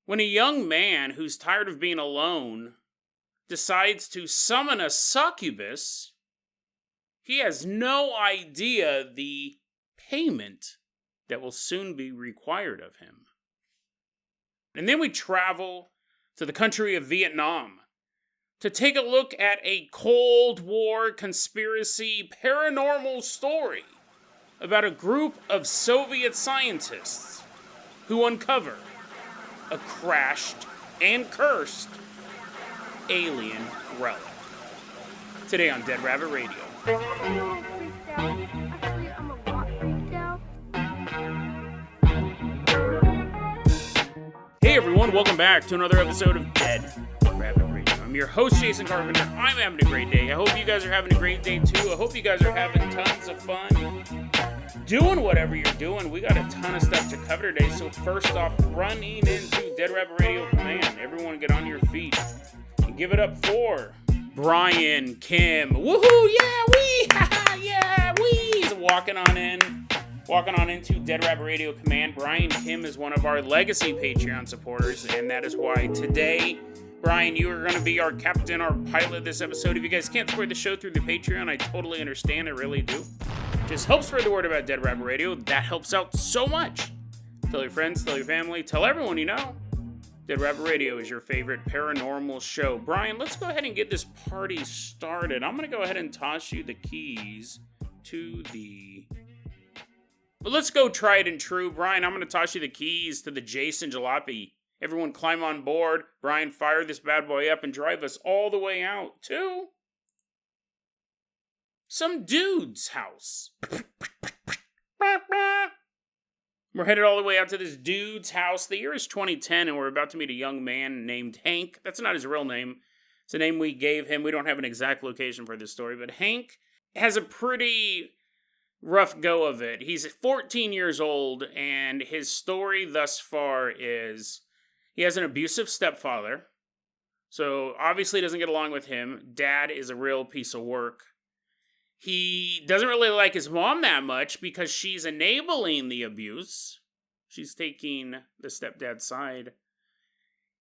when a young man who's tired of being alone decides to summon a succubus, he has no idea the payment that will soon be required of him. And then we travel to the country of Vietnam to take a look at a Cold War conspiracy paranormal story about a group of Soviet scientists who uncover a crashed and cursed alien relic. Today on Dead Rabbit Radio. Hey everyone, welcome back to another episode of Dead Rabbit Radio. I'm your host, Jason Carpenter. I'm having a great day. I hope you guys are having a great day too. I hope you guys are having tons of fun doing whatever you're doing. We got a ton of stuff to cover today. So first off, running into Dead Rabbit Radio Command. Everyone get on your feet and give it up for Brian Kim. Woohoo! Yeah, wee! Yeah, wee! He's walking on into Dead Rabbit Radio Command. Brian Kim is one of our legacy Patreon supporters, and that is why today, Brian, you are going to be our captain, our pilot this episode. If you guys can't support the show through the Patreon, I totally understand. I really do. Just help spread the word about Dead Rabbit Radio. That helps out so much. Tell your friends, tell your family, tell everyone you know. Dead Rabbit Radio is your favorite paranormal show. Brian, let's go ahead and get this party started. I'm going to go ahead and toss you the keys to the... But let's go tried and true. Brian, I'm going to toss you the keys to the Jason Jalopy. Everyone climb on board. Brian, fire this bad boy up and drive us all the way out to some dude's house. We're headed all the way out to this dude's house. The year is 2010, and we're about to meet a young man named Hank. That's not his real name. It's a name we gave him. We don't have an exact location for this story, but Hank has a pretty rough go of it. He's 14 years old, and his story thus far is he has an abusive stepfather, so obviously doesn't get along with him. Dad is a real piece of work. He doesn't really like his mom that much because she's enabling the abuse. She's taking the stepdad's side.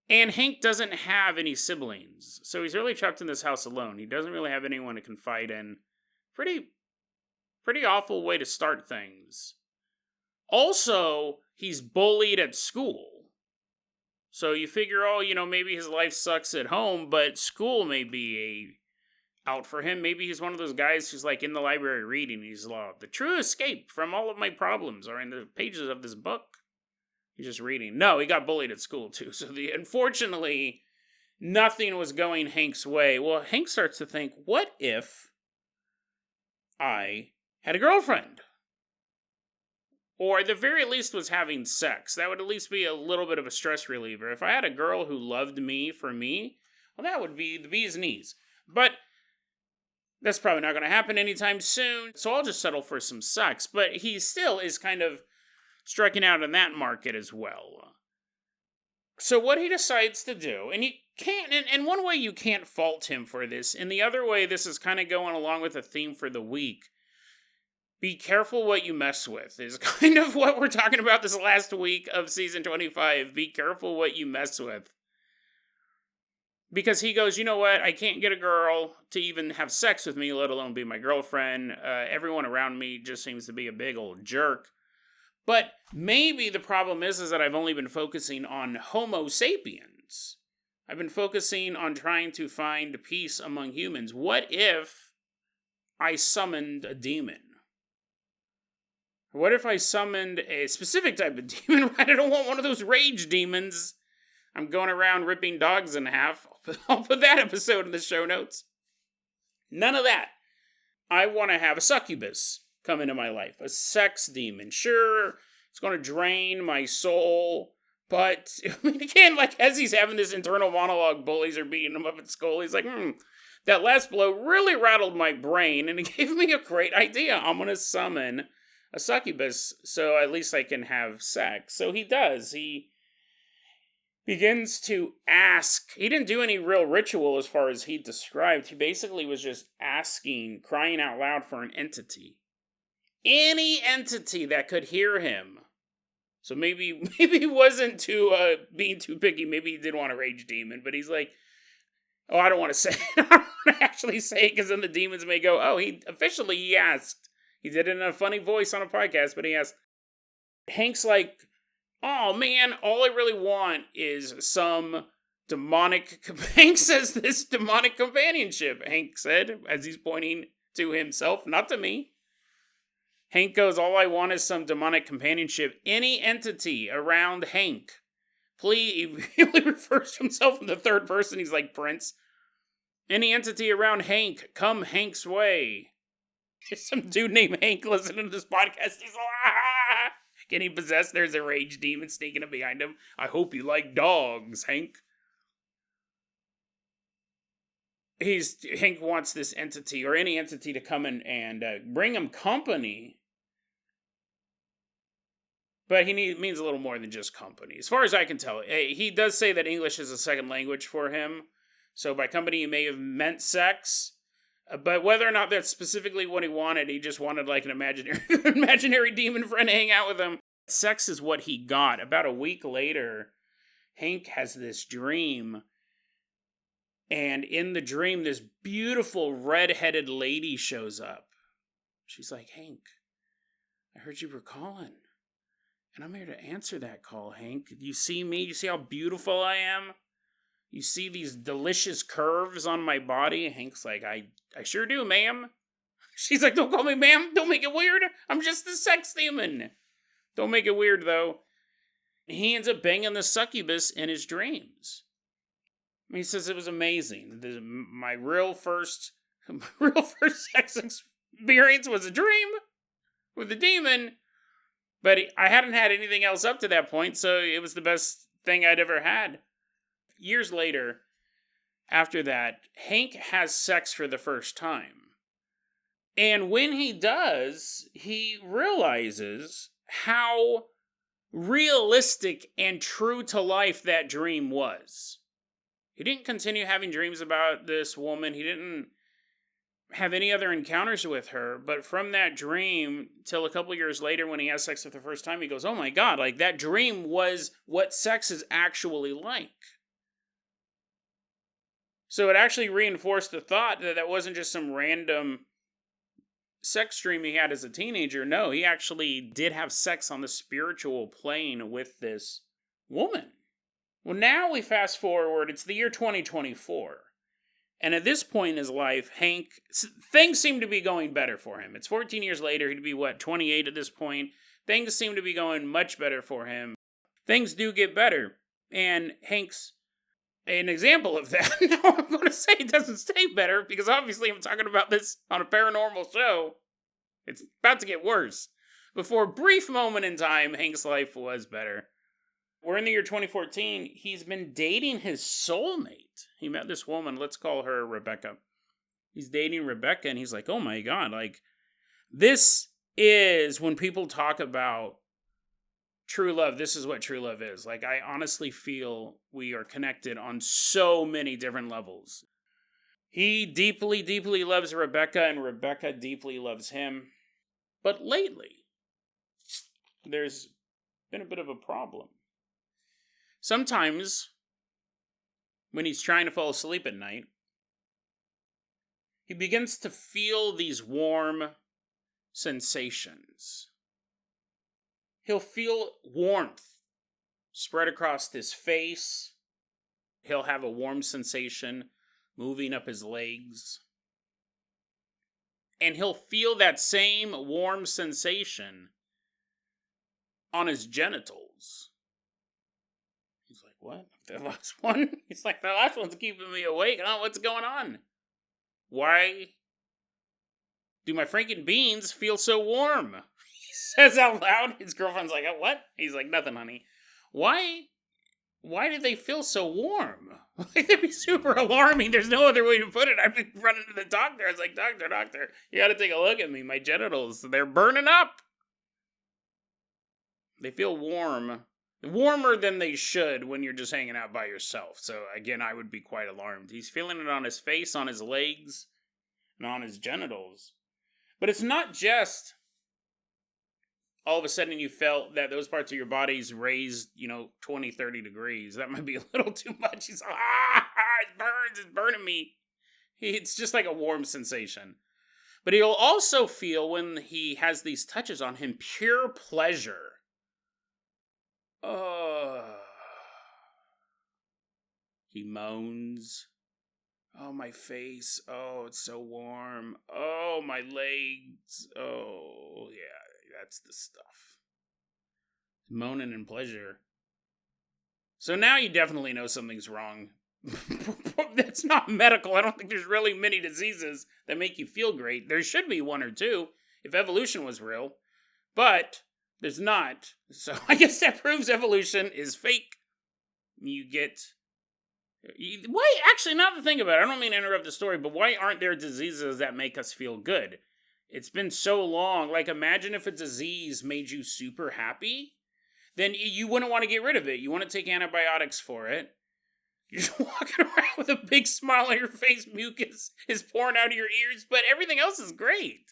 And Hank doesn't have any siblings, so he's really trapped in this house alone. He doesn't really have anyone to confide in. Pretty awful way to start things. Also, he's bullied at school. So you figure, maybe his life sucks at home, but school may be out for him. Maybe he's one of those guys who's like in the library reading. He's like, the true escape from all of my problems are in the pages of this book. He's just reading. No, he got bullied at school too. So unfortunately, nothing was going Hank's way. Well, Hank starts to think, what if I had a girlfriend? Or at the very least was having sex. That would at least be a little bit of a stress reliever. If I had a girl who loved me for me, well, that would be the bee's knees. But that's probably not going to happen anytime soon, so I'll just settle for some sex. But he still is kind of striking out in that market as well. So what he decides to do, and you can't, and one way you can't fault him for this, and the other way this is kind of going along with a theme for the week, be careful what you mess with, is kind of what we're talking about this last week of season 25. Be careful what you mess with. Because he goes, you know what, I can't get a girl to even have sex with me, let alone be my girlfriend. Everyone around me just seems to be a big old jerk. But maybe the problem is that I've only been focusing on Homo sapiens. I've been focusing on trying to find peace among humans. What if I summoned a demon? What if I summoned a specific type of demon? I don't want one of those rage demons. I'm going around ripping dogs in half. I'll put that episode in the show notes. None of that. I want to have a succubus come into my life. A sex demon. Sure, it's going to drain my soul. But, again, as he's having this internal monologue, bullies are beating him up at school. He's like, that last blow really rattled my brain, and it gave me a great idea. I'm going to summon a succubus so at least I can have sex. So he does. He begins to ask. He didn't do any real ritual as far as he described. He basically was just asking, crying out loud for an entity. Any entity that could hear him So maybe he wasn't being too picky. Maybe he did want a rage demon, but he's like, oh, I don't want to say it. I don't want to actually say it because then the demons may go, oh, he asked. He did it in a funny voice on a podcast, but he asked. Hank's like, oh man, all I really want is some demonic. Hank says this demonic companionship. Hank said, as he's pointing to himself, not to me. Hank goes, all I want is some demonic companionship. Any entity around Hank. Please, he really refers to himself in the third person. He's like Prince. Any entity around Hank, come Hank's way. There's some dude named Hank listening to this podcast. He's like, ah! Getting possessed. There's a rage demon sneaking up behind him. I hope you like dogs, Hank. Hank wants this entity, or any entity, to come in and bring him company. But he means a little more than just company. As far as I can tell, he does say that English is a second language for him. So by company, he may have meant sex. But whether or not that's specifically what he wanted, he just wanted like an imaginary demon friend to hang out with him. Sex is what he got. About a week later, Hank has this dream. And in the dream, this beautiful red-headed lady shows up. She's like, Hank, I heard you were calling. And I'm here to answer that call, Hank. You see me? You see how beautiful I am? You see these delicious curves on my body? Hank's like, I sure do, ma'am. She's like, don't call me ma'am. Don't make it weird. I'm just the sex demon. Don't make it weird, though. He ends up banging the succubus in his dreams. He says it was amazing. My real first sex experience was a dream with a demon. But I hadn't had anything else up to that point, so it was the best thing I'd ever had. Years later, after that, Hank has sex for the first time. And when he does, he realizes how realistic and true to life that dream was. He didn't continue having dreams about this woman. He didn't have any other encounters with her, but from that dream till a couple years later when he has sex for the first time, he goes, oh my god, like that dream was what sex is actually like. So it actually reinforced the thought that that wasn't just some random sex dream he had as a teenager. No, he actually did have sex on the spiritual plane with this woman. Well, now we fast forward, it's the year 2024. And at this point in his life, things seem to be going better for him. It's 14 years later, he'd be, 28 at this point. Things seem to be going much better for him. Things do get better. And Hank's an example of that. Now I'm going to say it doesn't stay better, because obviously I'm talking about this on a paranormal show. It's about to get worse. But for a brief moment in time, Hank's life was better. We're in the year 2014. He's been dating his soulmate. He met this woman. Let's call her Rebecca. He's dating Rebecca, and he's like, oh my god, like, this is when people talk about true love. This is what true love is. Like, I honestly feel we are connected on so many different levels. He deeply, deeply loves Rebecca, and Rebecca deeply loves him. But lately, there's been a bit of a problem. Sometimes, when he's trying to fall asleep at night, he begins to feel these warm sensations. He'll feel warmth spread across his face. He'll have a warm sensation moving up his legs. And he'll feel that same warm sensation on his genitals. He's like, what? The last one? He's like, the last one's keeping me awake. Oh, what's going on? Why do my freaking beans feel so warm? He says out loud. His girlfriend's like, oh, what? He's like, nothing, honey. Why do they feel so warm? Like, that'd be super alarming. There's no other way to put it. I've been running to the doctor. I was like, doctor, you gotta take a look at me. My genitals, they're burning up. They feel warm. Warmer than they should when you're just hanging out by yourself. So, again, I would be quite alarmed. He's feeling it on his face, on his legs, and on his genitals. But it's not just all of a sudden you felt that those parts of your body's raised, 20, 30 degrees. That might be a little too much. He's like, it burns, it's burning me. It's just like a warm sensation. But he'll also feel, when he has these touches on him, pure pleasure. He moans. Oh, my face. Oh, it's so warm. Oh, my legs. Oh, yeah, that's the stuff. Moaning in pleasure. So now you definitely know something's wrong. That's not medical. I don't think there's really many diseases that make you feel great. There should be one or two if evolution was real, but there's not. So I guess that proves evolution is fake. Why, actually, now to think about it, I don't mean to interrupt the story, but why aren't there diseases that make us feel good? It's been so long. Like, imagine if a disease made you super happy, then you wouldn't want to get rid of it. You want to take antibiotics for it. You're just walking around with a big smile on your face, mucus is pouring out of your ears, but everything else is great.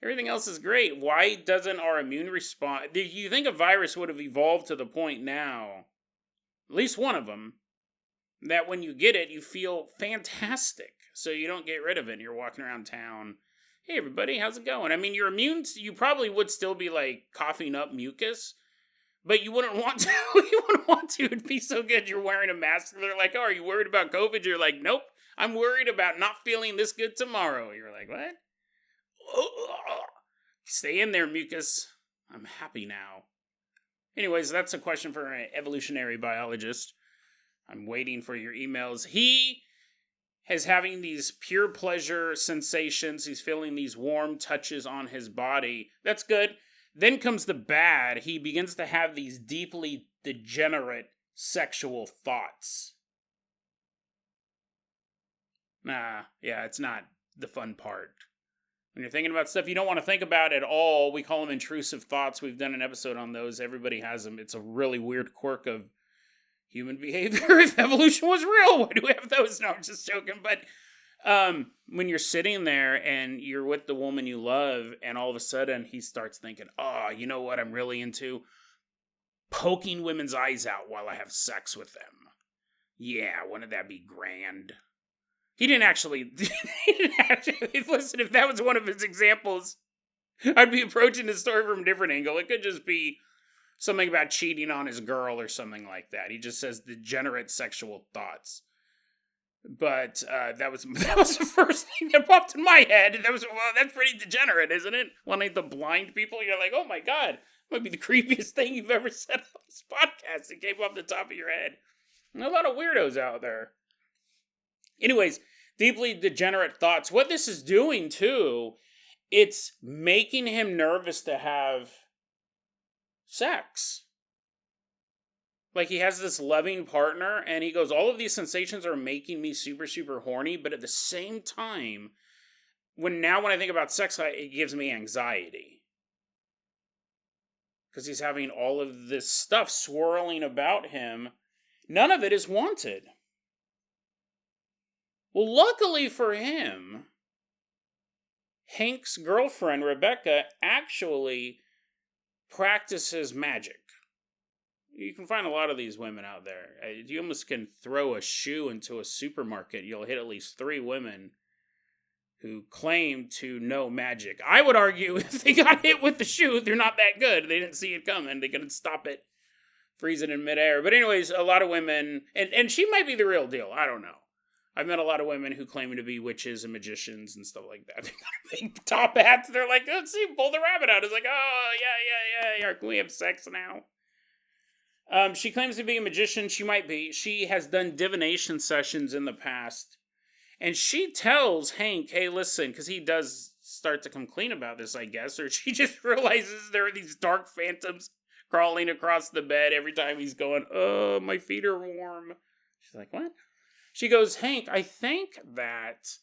Everything else is great. Why doesn't our immune response... Do you think a virus would have evolved to the point now, at least one of them, that when you get it, you feel fantastic, so you don't get rid of it, and you're walking around town, hey everybody, how's it going? I mean, your immune, you probably would still be like coughing up mucus, but you wouldn't want to. You wouldn't want to. It'd be so good you're wearing a mask. They're like, oh, are you worried about COVID? You're like, nope, I'm worried about not feeling this good tomorrow. You're like, what? Stay in there, mucus. I'm happy now. Anyways, that's a question for an evolutionary biologist. I'm waiting for your emails. He is having these pure pleasure sensations. He's feeling these warm touches on his body. That's good. Then comes the bad. He begins to have these deeply degenerate sexual thoughts. It's not the fun part. When you're thinking about stuff you don't want to think about at all, we call them intrusive thoughts. We've done an episode on those. Everybody has them. It's a really weird quirk of human behavior. If evolution was real, why do we have those? No, I'm just joking. But when you're sitting there and you're with the woman you love, and all of a sudden he starts thinking, oh, you know what I'm really into? Poking women's eyes out while I have sex with them. Yeah, wouldn't that be grand? He didn't actually, listen, if that was one of his examples, I'd be approaching the story from a different angle. It could just be something about cheating on his girl or something like that. He just says degenerate sexual thoughts. But that was the first thing that popped in my head. That's pretty degenerate, isn't it? Wanting to blind people, you're like, oh my god, might be the creepiest thing you've ever said on this podcast. It came off the top of your head. And a lot of weirdos out there. Anyways, deeply degenerate thoughts. What this is doing too, it's making him nervous to have sex. Like, he has this loving partner, and he goes, all of these sensations are making me super, super horny, but at the same time, when I think about sex, it gives me anxiety. Because he's having all of this stuff swirling about him. None of it is wanted. Well, luckily for him, Hank's girlfriend, Rebecca, actually practices magic. You can find a lot of these women out there. You almost can throw a shoe into a supermarket. You'll hit at least 3 women who claim to know magic. I would argue if they got hit with the shoe, they're not that good. They didn't see it coming. They couldn't stop it, freeze it in midair. But anyways, a lot of women, and she might be the real deal. I don't know. I've met a lot of women who claim to be witches and magicians and stuff like that. They got big top hats. They're like, let's see, pull the rabbit out. It's like, oh, yeah. Can we have sex now? She claims to be a magician. She might be. She has done divination sessions in the past. And she tells Hank, hey, listen, because he does start to come clean about this, I guess. Or she just realizes there are these dark phantoms crawling across the bed every time he's going, oh, my feet are warm. She's like, what? She goes, Hank, I think that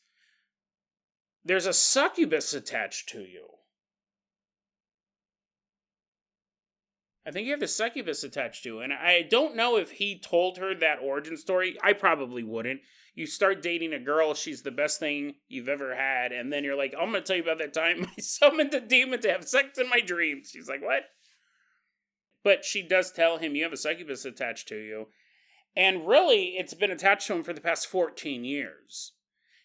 there's a succubus attached to you. I think you have the succubus attached to you. And I don't know if he told her that origin story. I probably wouldn't. You start dating a girl, she's the best thing you've ever had. And then you're like, I'm going to tell you about that time I summoned a demon to have sex in my dreams. She's like, what? But she does tell him, you have a succubus attached to you. And really, it's been attached to him for the past 14 years.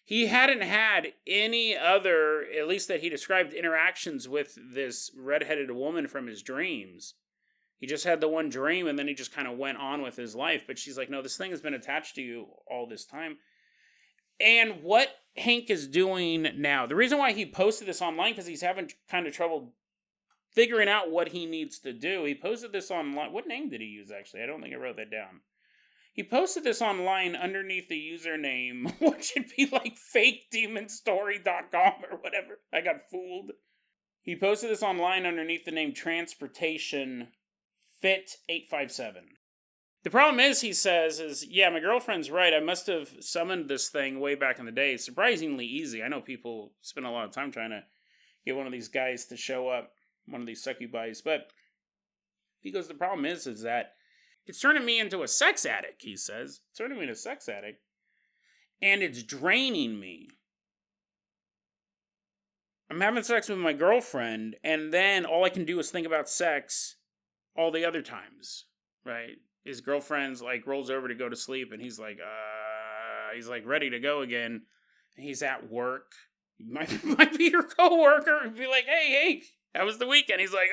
He hadn't had any other, at least that he described, interactions with this redheaded woman from his dreams. He just had the one dream, and then he just kind of went on with his life. But she's like, no, this thing has been attached to you all this time. And what Hank is doing now, the reason why he posted this online, because he's having kind of trouble figuring out what he needs to do. He posted this online. What name did he use, actually? I don't think I wrote that down. He posted this online underneath the username, what should be like fakedemonstory.com or whatever. I got fooled. He posted this online underneath the name Transportation Fit 857. The problem is, he says, yeah, my girlfriend's right. I must have summoned this thing way back in the day. It's surprisingly easy. I know people spend a lot of time trying to get one of these guys to show up, one of these succubus, but he goes, the problem is that it's turning me into a sex addict, he says. It's turning me into a sex addict. And it's draining me. I'm having sex with my girlfriend, and then all I can do is think about sex all the other times, right? His girlfriend's like rolls over to go to sleep, and he's like ready to go again. And he's at work. He might be your coworker and be like, hey, how was the weekend? He's like,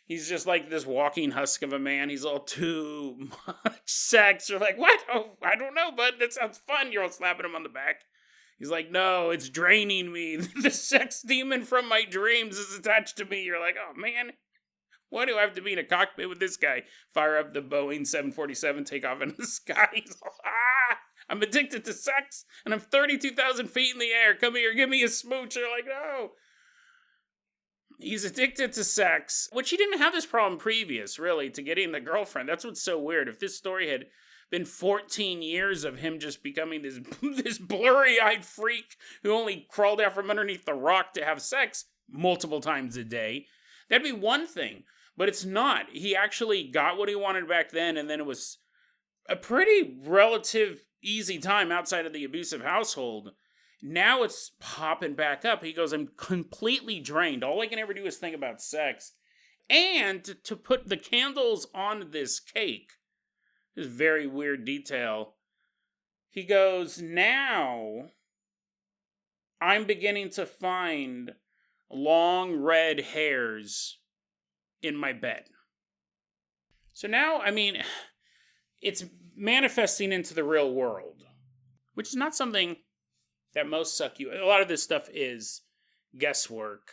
He's just like this walking husk of a man. He's all too much sex. You're like, what? Oh, I don't know, bud. That sounds fun. You're all slapping him on the back. He's like, no, it's draining me. The sex demon from my dreams is attached to me. You're like, oh, man. Why do I have to be in a cockpit with this guy? Fire up the Boeing 747, take off in the sky. He's all, I'm addicted to sex, and I'm 32,000 feet in the air. Come here, give me a smooch. You're like, no. He's addicted to sex, which he didn't have this problem previous, really, to getting the girlfriend. That's what's so weird. If this story had been 14 years of him just becoming this blurry-eyed freak who only crawled out from underneath the rock to have sex multiple times a day, that'd be one thing. But it's not. He actually got what he wanted back then, and then it was a pretty relative easy time outside of the abusive household. Now it's popping back up. He goes, I'm completely drained. All I can ever do is think about sex. And to put the candles on this cake, this very weird detail, he goes, now I'm beginning to find long red hairs in my bed. So now, it's manifesting into the real world, which is not something that most succubus, a lot of this stuff is guesswork,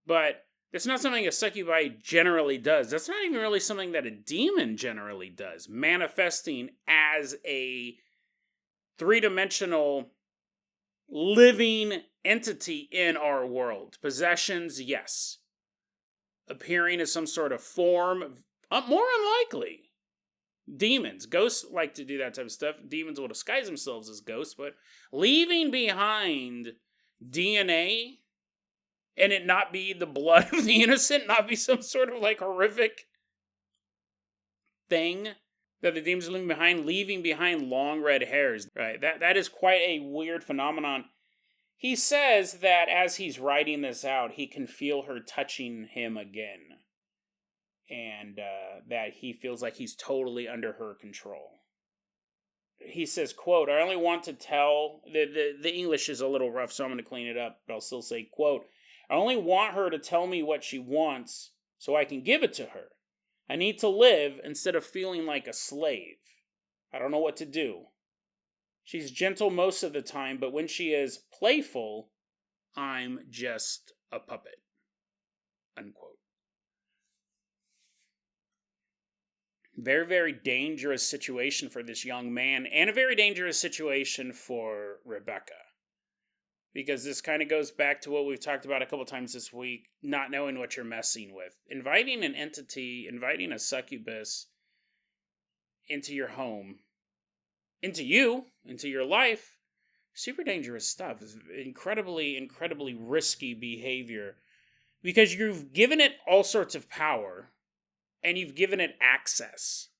but it's not something a succubi generally does. That's not even really something that a demon generally does, manifesting as a three-dimensional living entity in our world. Possessions, yes. Appearing as some sort of form, more unlikely. Demons, ghosts like to do that type of stuff. Demons will disguise themselves as ghosts, but leaving behind DNA and it not be the blood of the innocent, not be some sort of like horrific thing that the demons are leaving behind long red hairs, right? That is quite a weird phenomenon. He says that as he's writing this out, he can feel her touching him again. And that he feels like he's totally under her control. He says, quote, I only want to tell, the English is a little rough, so I'm going to clean it up, but I'll still say, quote, I only want her to tell me what she wants so I can give it to her. I need to live instead of feeling like a slave. I don't know what to do. She's gentle most of the time, but when she is playful, I'm just a puppet. Unquote. Very, very dangerous situation for this young man, and a very dangerous situation for Rebecca. Because this kind of goes back to what we've talked about a couple times this week, not knowing what you're messing with. Inviting an entity, inviting a succubus into your home, into you, into your life, super dangerous stuff. It's incredibly, incredibly risky behavior. Because you've given it all sorts of power, and you've given it access.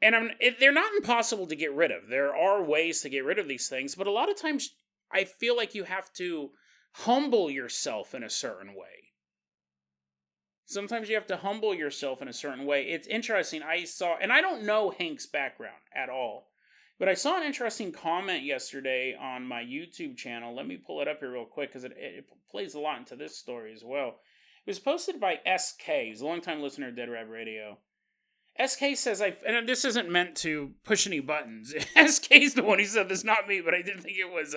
And they're not impossible to get rid of. There are ways to get rid of these things, but a lot of times I feel like you have to humble yourself in a certain way. Sometimes you have to humble yourself in a certain way. It's interesting. And I don't know Hank's background at all, but I saw an interesting comment yesterday on my YouTube channel. Let me pull it up here real quick because it plays a lot into this story as well. It was posted by SK. He's a longtime listener of Dead Rab Radio. SK says, and this isn't meant to push any buttons. SK's the one who said this, not me, but I didn't think it was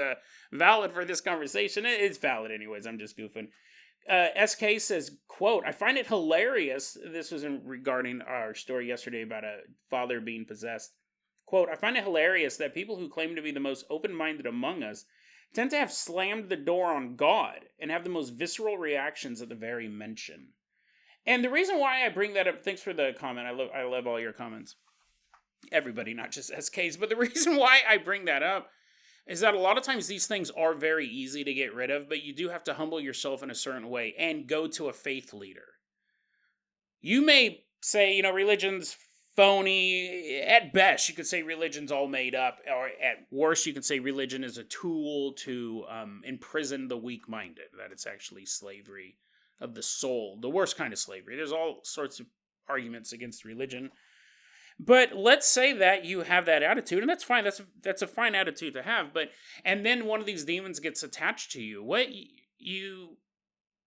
valid for this conversation. It's valid anyways, I'm just goofing. SK says, quote, I find it hilarious, this was regarding our story yesterday about a father being possessed. Quote, I find it hilarious that people who claim to be the most open-minded among us tend to have slammed the door on God and have the most visceral reactions at the very mention. And the reason why I bring that up, thanks for the comment, I love all your comments. Everybody, not just SKs, but the reason why I bring that up is that a lot of times these things are very easy to get rid of, but you do have to humble yourself in a certain way and go to a faith leader. You may say, religion's phony. At best, you could say religion's all made up, or at worst, you could say religion is a tool to imprison the weak-minded, that it's actually slavery of the soul, the worst kind of slavery. There's all sorts of arguments against religion. But let's say that you have that attitude, and that's fine. That's a fine attitude to have. And then one of these demons gets attached to you. What you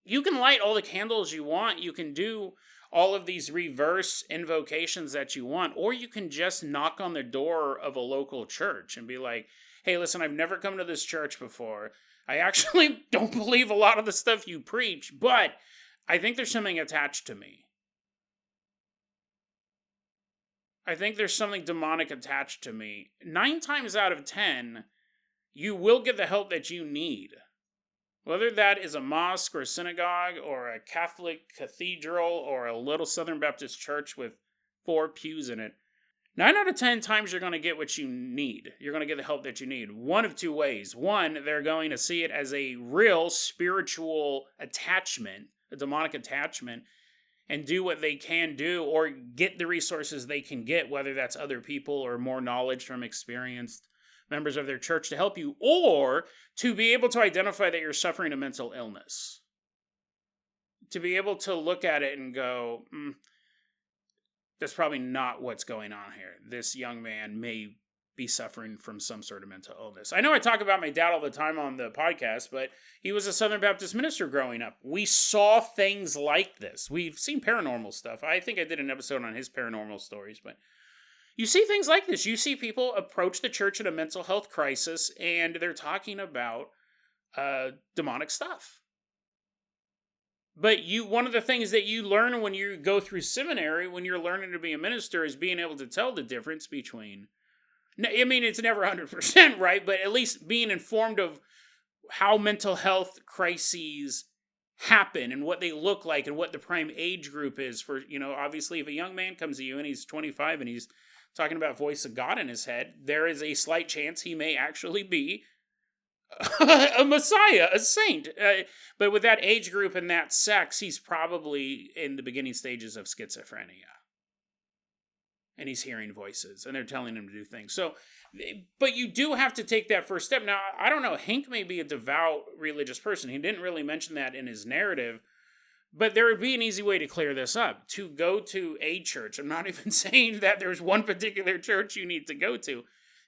can light all the candles you want. You can do all of these reverse invocations that you want, or you can just knock on the door of a local church and be like, "Hey, listen, I've never come to this church before. I actually don't believe a lot of the stuff you preach, but I think there's something attached to me. I think there's something demonic attached to me." 9 times out of 10, you will get the help that you need. Whether that is a mosque or a synagogue or a Catholic cathedral or a little Southern Baptist church with 4 pews in it, 9 out of 10 times you're going to get what you need. You're going to get the help that you need. One of 2 ways. One, they're going to see it as a real spiritual attachment, a demonic attachment, and do what they can do, or get the resources they can get, whether that's other people or more knowledge from experienced members of their church to help you, or to be able to identify that you're suffering a mental illness. To be able to look at it and go, that's probably not what's going on here. This young man may be suffering from some sort of mental illness. I know I talk about my dad all the time on the podcast, but he was a Southern Baptist minister growing up. We saw things like this. We've seen paranormal stuff. I think I did an episode on his paranormal stories, but you see things like this. You see people approach the church in a mental health crisis, and they're talking about demonic stuff. But one of the things that you learn when you go through seminary, when you're learning to be a minister, is being able to tell the difference between, I mean, it's never 100%, right? But at least being informed of how mental health crises happen and what they look like and what the prime age group is for, obviously if a young man comes to you and he's 25 and he's talking about voice of God in his head, there is a slight chance he may actually be a messiah, a saint. But with that age group and that sex, he's probably in the beginning stages of schizophrenia. And he's hearing voices, and they're telling him to do things. So, but you do have to take that first step. Now, I don't know, Hank may be a devout religious person. He didn't really mention that in his narrative, but there would be an easy way to clear this up. To go to a church. I'm not even saying that there's one particular church you need to go to.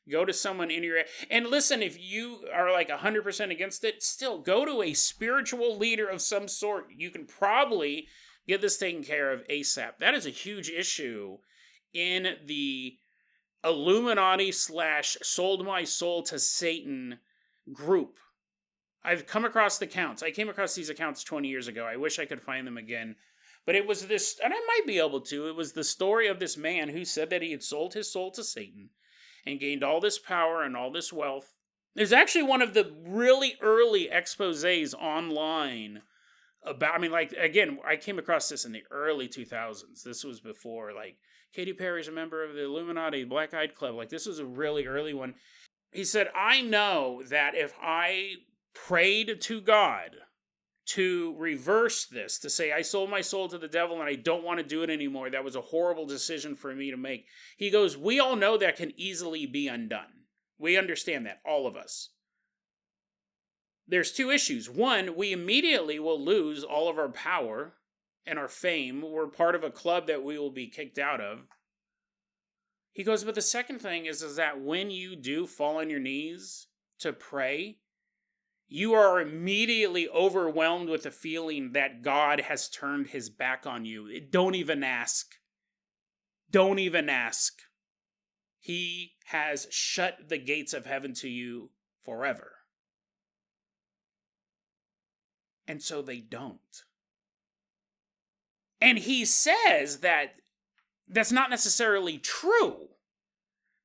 Go to someone in your... And listen, if you are like 100% against it, still go to a spiritual leader of some sort. You can probably get this taken care of ASAP. That is a huge issue in the Illuminati / sold my soul to Satan group. I've come across the accounts. I came across these accounts 20 years ago. I wish I could find them again. But it was this, and I might be able to, it was the story of this man who said that he had sold his soul to Satan and gained all this power and all this wealth. There's actually one of the really early exposés online about, again, I came across this in the early 2000s. This was before, Katy Perry's a member of the Illuminati, Black Eyed Club. This was a really early one. He said, I know that if I prayed to God to reverse this, to say I sold my soul to the devil and I don't want to do it anymore, that was a horrible decision for me to make. He goes, we all know that can easily be undone. We understand that, all of us. There's 2 issues. One, we immediately will lose all of our power and our fame. We're part of a club that we will be kicked out of. He goes, but the second thing is that when you do fall on your knees to pray, you are immediately overwhelmed with the feeling that God has turned his back on you. Don't even ask. Don't even ask. He has shut the gates of heaven to you forever. And so they don't. And he says that that's not necessarily true,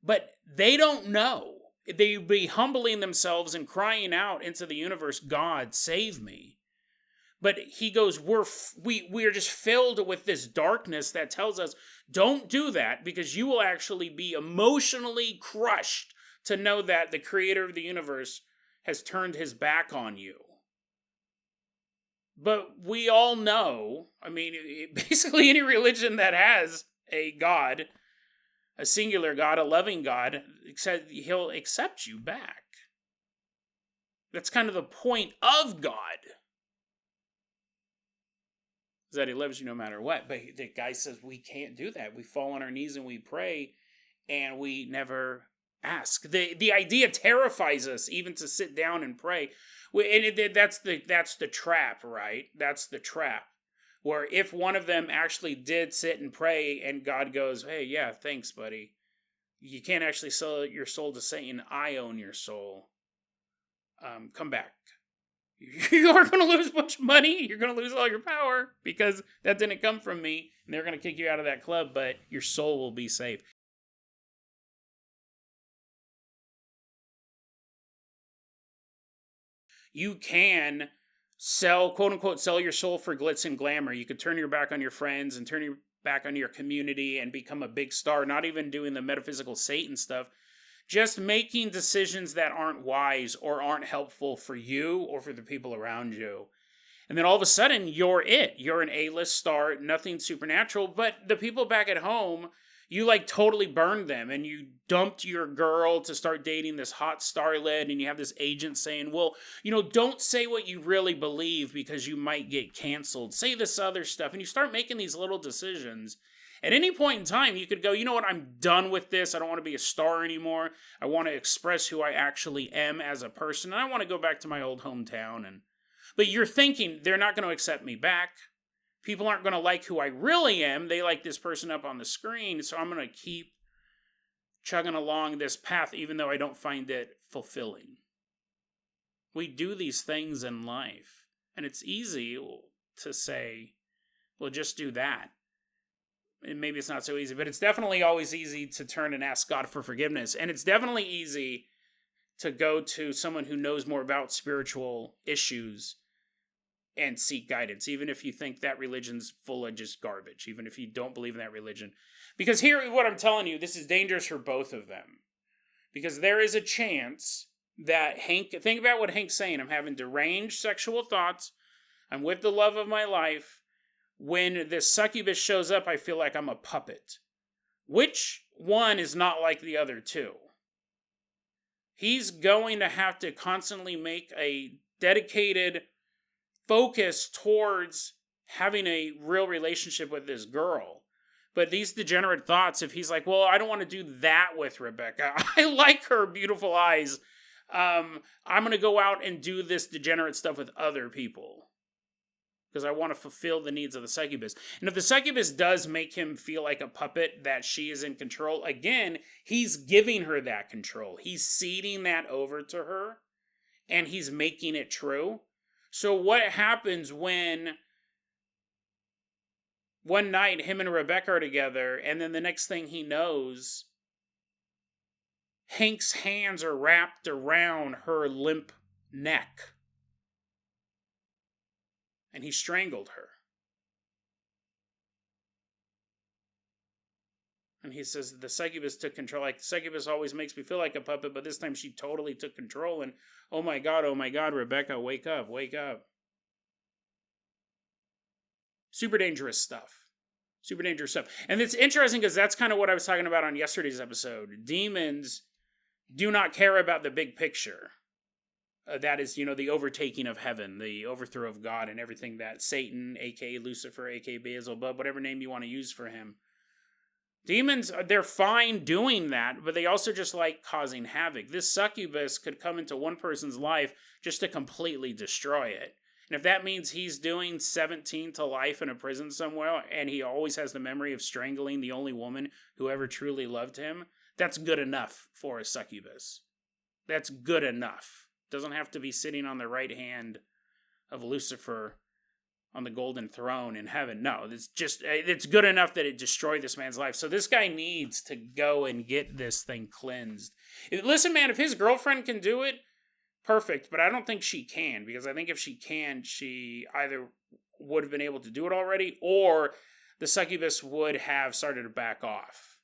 but they don't know. They'd be humbling themselves and crying out into the universe, God, save me. But he goes, we are just filled with this darkness that tells us, don't do that, because you will actually be emotionally crushed to know that the creator of the universe has turned his back on you. But we all know, I mean, basically any religion that has a God, a singular God, a loving God, he'll accept you back. That's kind of the point of God. Is that he loves you no matter what. But the guy says we can't do that. We fall on our knees and we pray, and we never ask. The idea terrifies us even to sit down and pray. And that's the trap, right? That's the trap. Where if one of them actually did sit and pray and God goes, hey, yeah, thanks, buddy. You can't actually sell your soul to Satan. I own your soul. Come back. You are going to lose a bunch of money. You're going to lose all your power because that didn't come from me. And they're going to kick you out of that club, but your soul will be safe. You can sell, quote unquote, sell your soul for glitz and glamour. You could turn your back on your friends and turn your back on your community and become a big star, not even doing the metaphysical Satan stuff, just making decisions that aren't wise or aren't helpful for you or for the people around you. And then all of a sudden, you're it. You're an A-list star, nothing supernatural, but the people back at home, you like totally burned them, and you dumped your girl to start dating this hot starlet, and you have this agent saying, well, don't say what you really believe because you might get canceled. Say this other stuff, and you start making these little decisions. At any point in time, you could go, you know what, I'm done with this. I don't want to be a star anymore. I want to express who I actually am as a person, and I want to go back to my old hometown. But you're thinking, they're not going to accept me back. People aren't going to like who I really am. They like this person up on the screen, so I'm going to keep chugging along this path even though I don't find it fulfilling. We do these things in life, and it's easy to say, well, just do that. And maybe it's not so easy, but it's definitely always easy to turn and ask God for forgiveness. And it's definitely easy to go to someone who knows more about spiritual issues and seek guidance, even if you think that religion's full of just garbage, even if you don't believe in that religion. Because here, what I'm telling you, this is dangerous for both of them. Because there is a chance that think about what Hank's saying. I'm having deranged sexual thoughts. I'm with the love of my life. When this succubus shows up, I feel like I'm a puppet. Which one is not like the other two? He's going to have to constantly make a dedicated focus towards having a real relationship with this girl. But these degenerate thoughts, if he's like, well, I don't want to do that with Rebecca. I like her beautiful eyes. I'm going to go out and do this degenerate stuff with other people. Because I want to fulfill the needs of the succubus. And if the succubus does make him feel like a puppet, that she is in control, again, he's giving her that control. He's ceding that over to her, and he's making it true. So what happens when one night him and Rebecca are together, and then the next thing he knows, Hank's hands are wrapped around her limp neck. And he strangled her. And he says the succubus took control. Like, the succubus always makes me feel like a puppet, but this time she totally took control. And oh my God, Rebecca, wake up, wake up. Super dangerous stuff. Super dangerous stuff. And it's interesting because that's kind of what I was talking about on yesterday's episode. Demons do not care about the big picture. that is, the overtaking of heaven, the overthrow of God, and everything that Satan, aka Lucifer, aka Beelzebub, whatever name you want to use for him. Demons, they're fine doing that, but they also just like causing havoc. This succubus could come into one person's life just to completely destroy it. And if that means he's doing 17 to life in a prison somewhere, and he always has the memory of strangling the only woman who ever truly loved him, that's good enough for a succubus. That's good enough. Doesn't have to be sitting on the right hand of Lucifer on the golden throne in heaven. No, it's good enough that it destroyed this man's life. So this guy needs to go and get this thing cleansed. Listen, man, if his girlfriend can do it, perfect. But I don't think she can, because I think if she can, she either would have been able to do it already, or the succubus would have started to back off.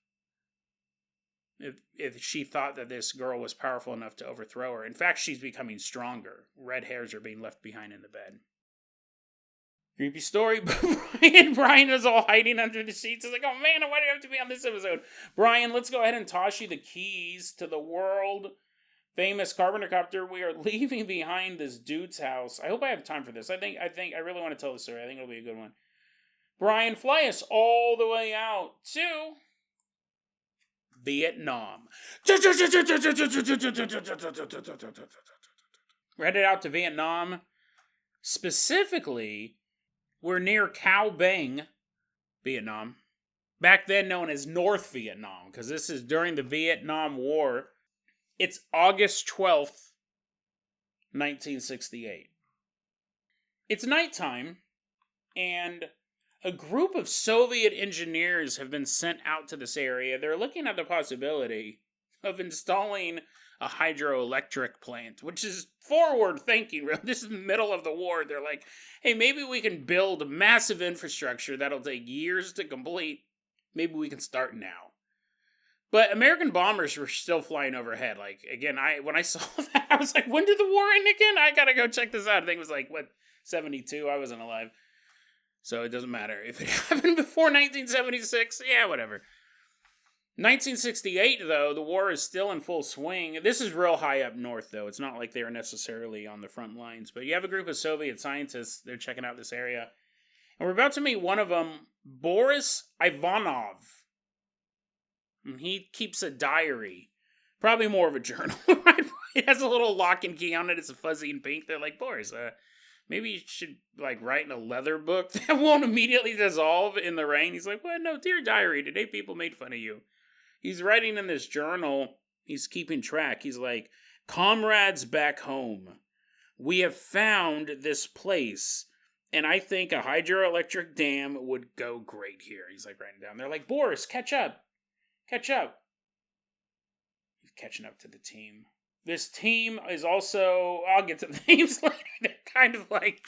If she thought that this girl was powerful enough to overthrow her. In fact, she's becoming stronger. Red hairs are being left behind in the bed. Creepy story. Brian was all hiding under the sheets. He's like, oh man, why do I have to be on this episode? Brian, let's go ahead and toss you the keys to the world famous carpenter copter. We are leaving behind this dude's house. I hope I have time for this. I really want to tell the story. I think it'll be a good one. Brian, fly us all the way out to Vietnam. We're headed out to Vietnam. Specifically, we're near Cao Bằng, Vietnam. Back then known as North Vietnam, because this is during the Vietnam War. It's August 12th, 1968. It's nighttime, and a group of Soviet engineers have been sent out to this area. They're looking at the possibility of installing a hydroelectric plant, which is forward thinking. This is the middle of the war. They're like, hey, maybe we can build massive infrastructure that'll take years to complete. Maybe we can start now. But American bombers were still flying overhead. Like, again, when I saw that, I was like, when did the war end again? I gotta go check this out. I think it was 72? I wasn't alive. So it doesn't matter. If it happened before 1976, yeah, whatever. 1968, though, the war is still in full swing. This is real high up north, though. It's not like they are necessarily on the front lines. But you have a group of Soviet scientists. They're checking out this area. And we're about to meet one of them, Boris Ivanov. And he keeps a diary. Probably more of a journal, right? It has a little lock and key on it. It's fuzzy and pink. They're like, Boris, maybe you should, write in a leather book that won't immediately dissolve in the rain. He's like, well, no, dear diary, today people made fun of you. He's writing in this journal. He's keeping track. He's like, comrades back home, we have found this place, and I think a hydroelectric dam would go great here. He's like writing down. They're like, Boris, catch up. Catch up. He's catching up to the team. This team is also, I'll get to the names later. They're kind of like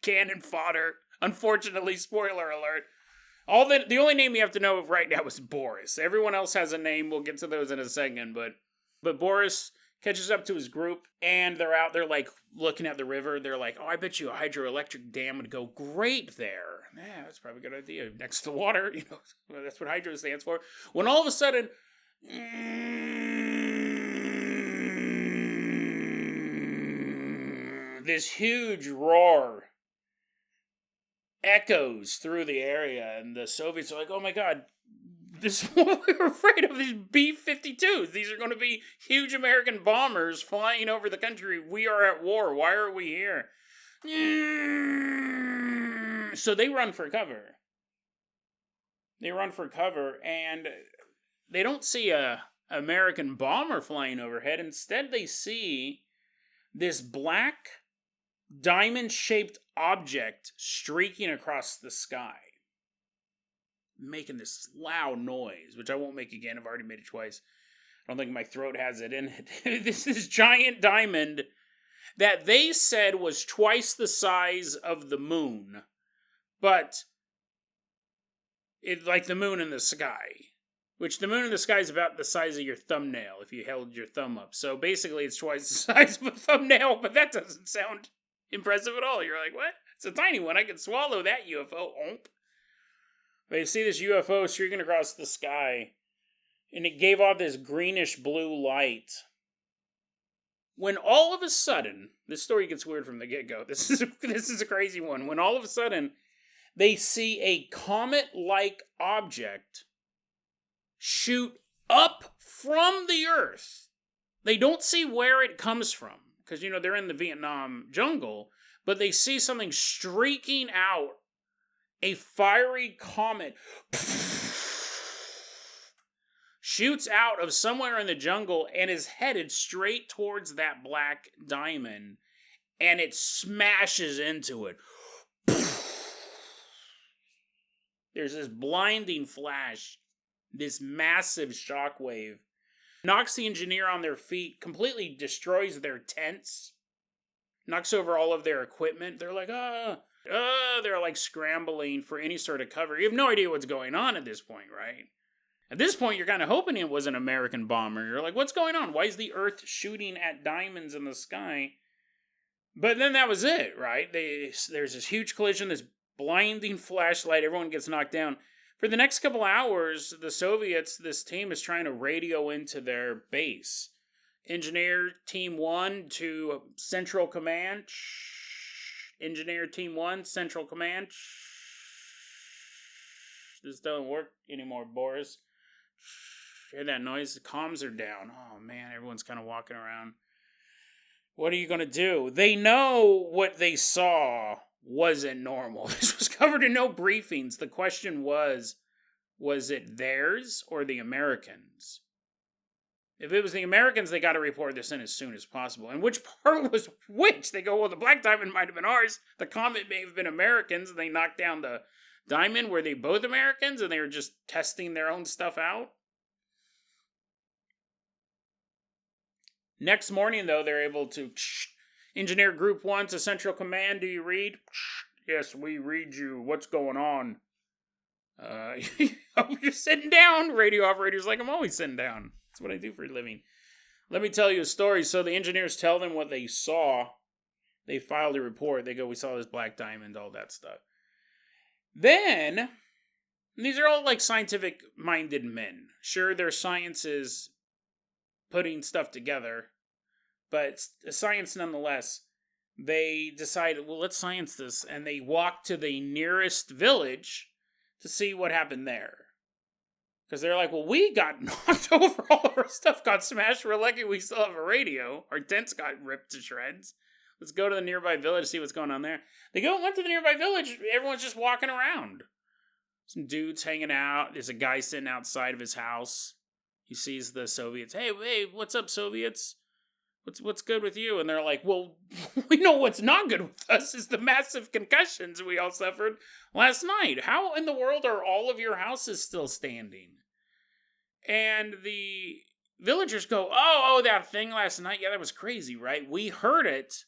cannon fodder. Unfortunately, spoiler alert. The only name you have to know of right now is Boris. Everyone else has a name. We'll get to those in a second. But Boris catches up to his group, and they're out there looking at the river. They're like, oh, I bet you a hydroelectric dam would go great there. Yeah, that's probably a good idea. Next to water, that's what hydro stands for. When all of a sudden, this huge roar echoes through the area, and the Soviets are like, oh my god, this is what we were afraid of, these B-52s. These are going to be huge American bombers flying over the country. We are at war. Why are we here? So they run for cover. And they don't see a American bomber flying overhead. Instead, they see this black diamond-shaped object streaking across the sky, making this loud noise, which I won't make again. I've already made it twice. I don't think my throat has it in it. This is giant diamond that they said was twice the size of the moon, but it's like the moon in the sky, which the moon in the sky is about the size of your thumbnail if you held your thumb up. So basically it's twice the size of a thumbnail, but that doesn't sound impressive at all. You're like, what? It's a tiny one. I can swallow that UFO. Omp. But you see this UFO streaking across the sky, and it gave off this greenish blue light. when all of a sudden, this story gets weird from the get-go. This is a crazy one. When all of a sudden, they see a comet-like object shoot up from the Earth. They don't see where it comes from, because, they're in the Vietnam jungle, but they see something streaking out, a fiery comet shoots out of somewhere in the jungle and is headed straight towards that black diamond, and it smashes into it. There's this blinding flash, this massive shockwave, knocks the engineer on their feet, completely destroys their tents, knocks over all of their equipment. They're like, they're like scrambling for any sort of cover. You have no idea what's going on at this point, right? At this point, you're kind of hoping it was an American bomber. You're like, what's going on? Why is the Earth shooting at diamonds in the sky? But then that was it, right? There's this huge collision, this blinding flashlight, everyone gets knocked down. For the next couple hours, the Soviets, this team is trying to radio into their base. Engineer Team 1 to Central Command. Engineer Team 1, Central Command. This doesn't work anymore, Boris. Hear that noise? The comms are down. Oh man, everyone's kind of walking around. What are you going to do? They know what they saw wasn't normal. This was covered in no briefings. The question was it theirs or the Americans? If it was the Americans, they got to report this in as soon as possible. And which part was which? They go, well, the black diamond might have been ours. The comet may have been Americans, and they knocked down the diamond. Were they both Americans, and they were just testing their own stuff out? Next morning, though, they're able to engineer Group 1 to Central Command. Do you read? Yes, we read you. What's going on? You're sitting down. Radio operator's like, I'm always sitting down. That's what I do for a living. Let me tell you a story. So the engineers tell them what they saw. They filed a report. They go, we saw this black diamond, all that stuff. Then, these are all like scientific-minded men. Sure, their science is putting stuff together, but science nonetheless. They decided, well, let's science this, and they walked to the nearest village to see what happened there. Because they're like, well, we got knocked over, all of our stuff got smashed, we're lucky we still have a radio, our tents got ripped to shreds. Let's go to the nearby village, see what's going on there. They went to the nearby village, everyone's just walking around. Some dudes hanging out, there's a guy sitting outside of his house. He sees the Soviets. Hey, what's up, Soviets? What's good with you? And they're like, well, we know what's not good with us is the massive concussions we all suffered last night. How in the world are all of your houses still standing? And the villagers go, oh, that thing last night, yeah, that was crazy, right? We heard it,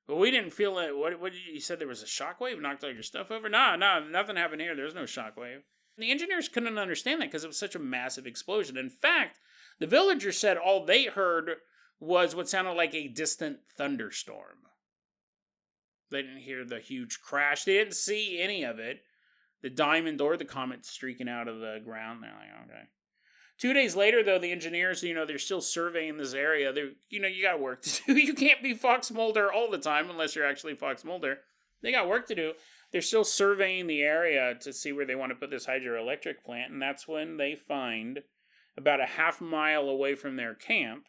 but we didn't feel it. What did you said there was a shockwave, knocked all your stuff over? No, nothing happened here. There's no shockwave. And the engineers couldn't understand that because it was such a massive explosion. In fact, the villagers said all they heard was what sounded like a distant thunderstorm. They didn't hear the huge crash. They didn't see any of it. The diamond or the comet streaking out of the ground. They're like, okay. 2 days later, though, the engineers, they're still surveying this area. You got work to do. You can't be Fox Mulder all the time unless you're actually Fox Mulder. They got work to do. They're still surveying the area to see where they want to put this hydroelectric plant, and that's when they find, about a half mile away from their camp,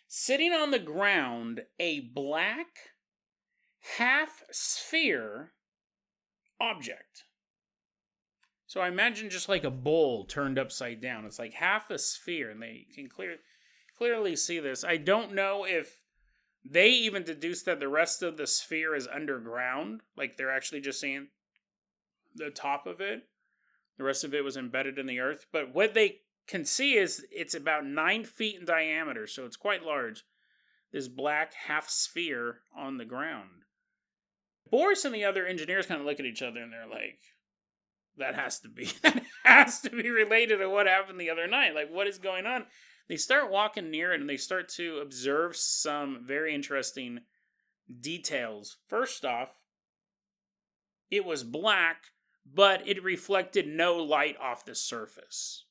sitting on the ground, a black half-sphere object. So I imagine just like a bowl turned upside down. It's like half a sphere, and they can clearly see this. I don't know if they even deduced that the rest of the sphere is underground. Like they're actually just seeing the top of it. The rest of it was embedded in the earth. But what they can see is it's about 9 feet in diameter, so it's quite large. This black half sphere on the ground. Boris and the other engineers kind of look at each other and they're like, that has to be related to what happened the other night. Like, what is going on? They start walking near it and they start to observe some very interesting details. First off, it was black, but it reflected no light off the surface.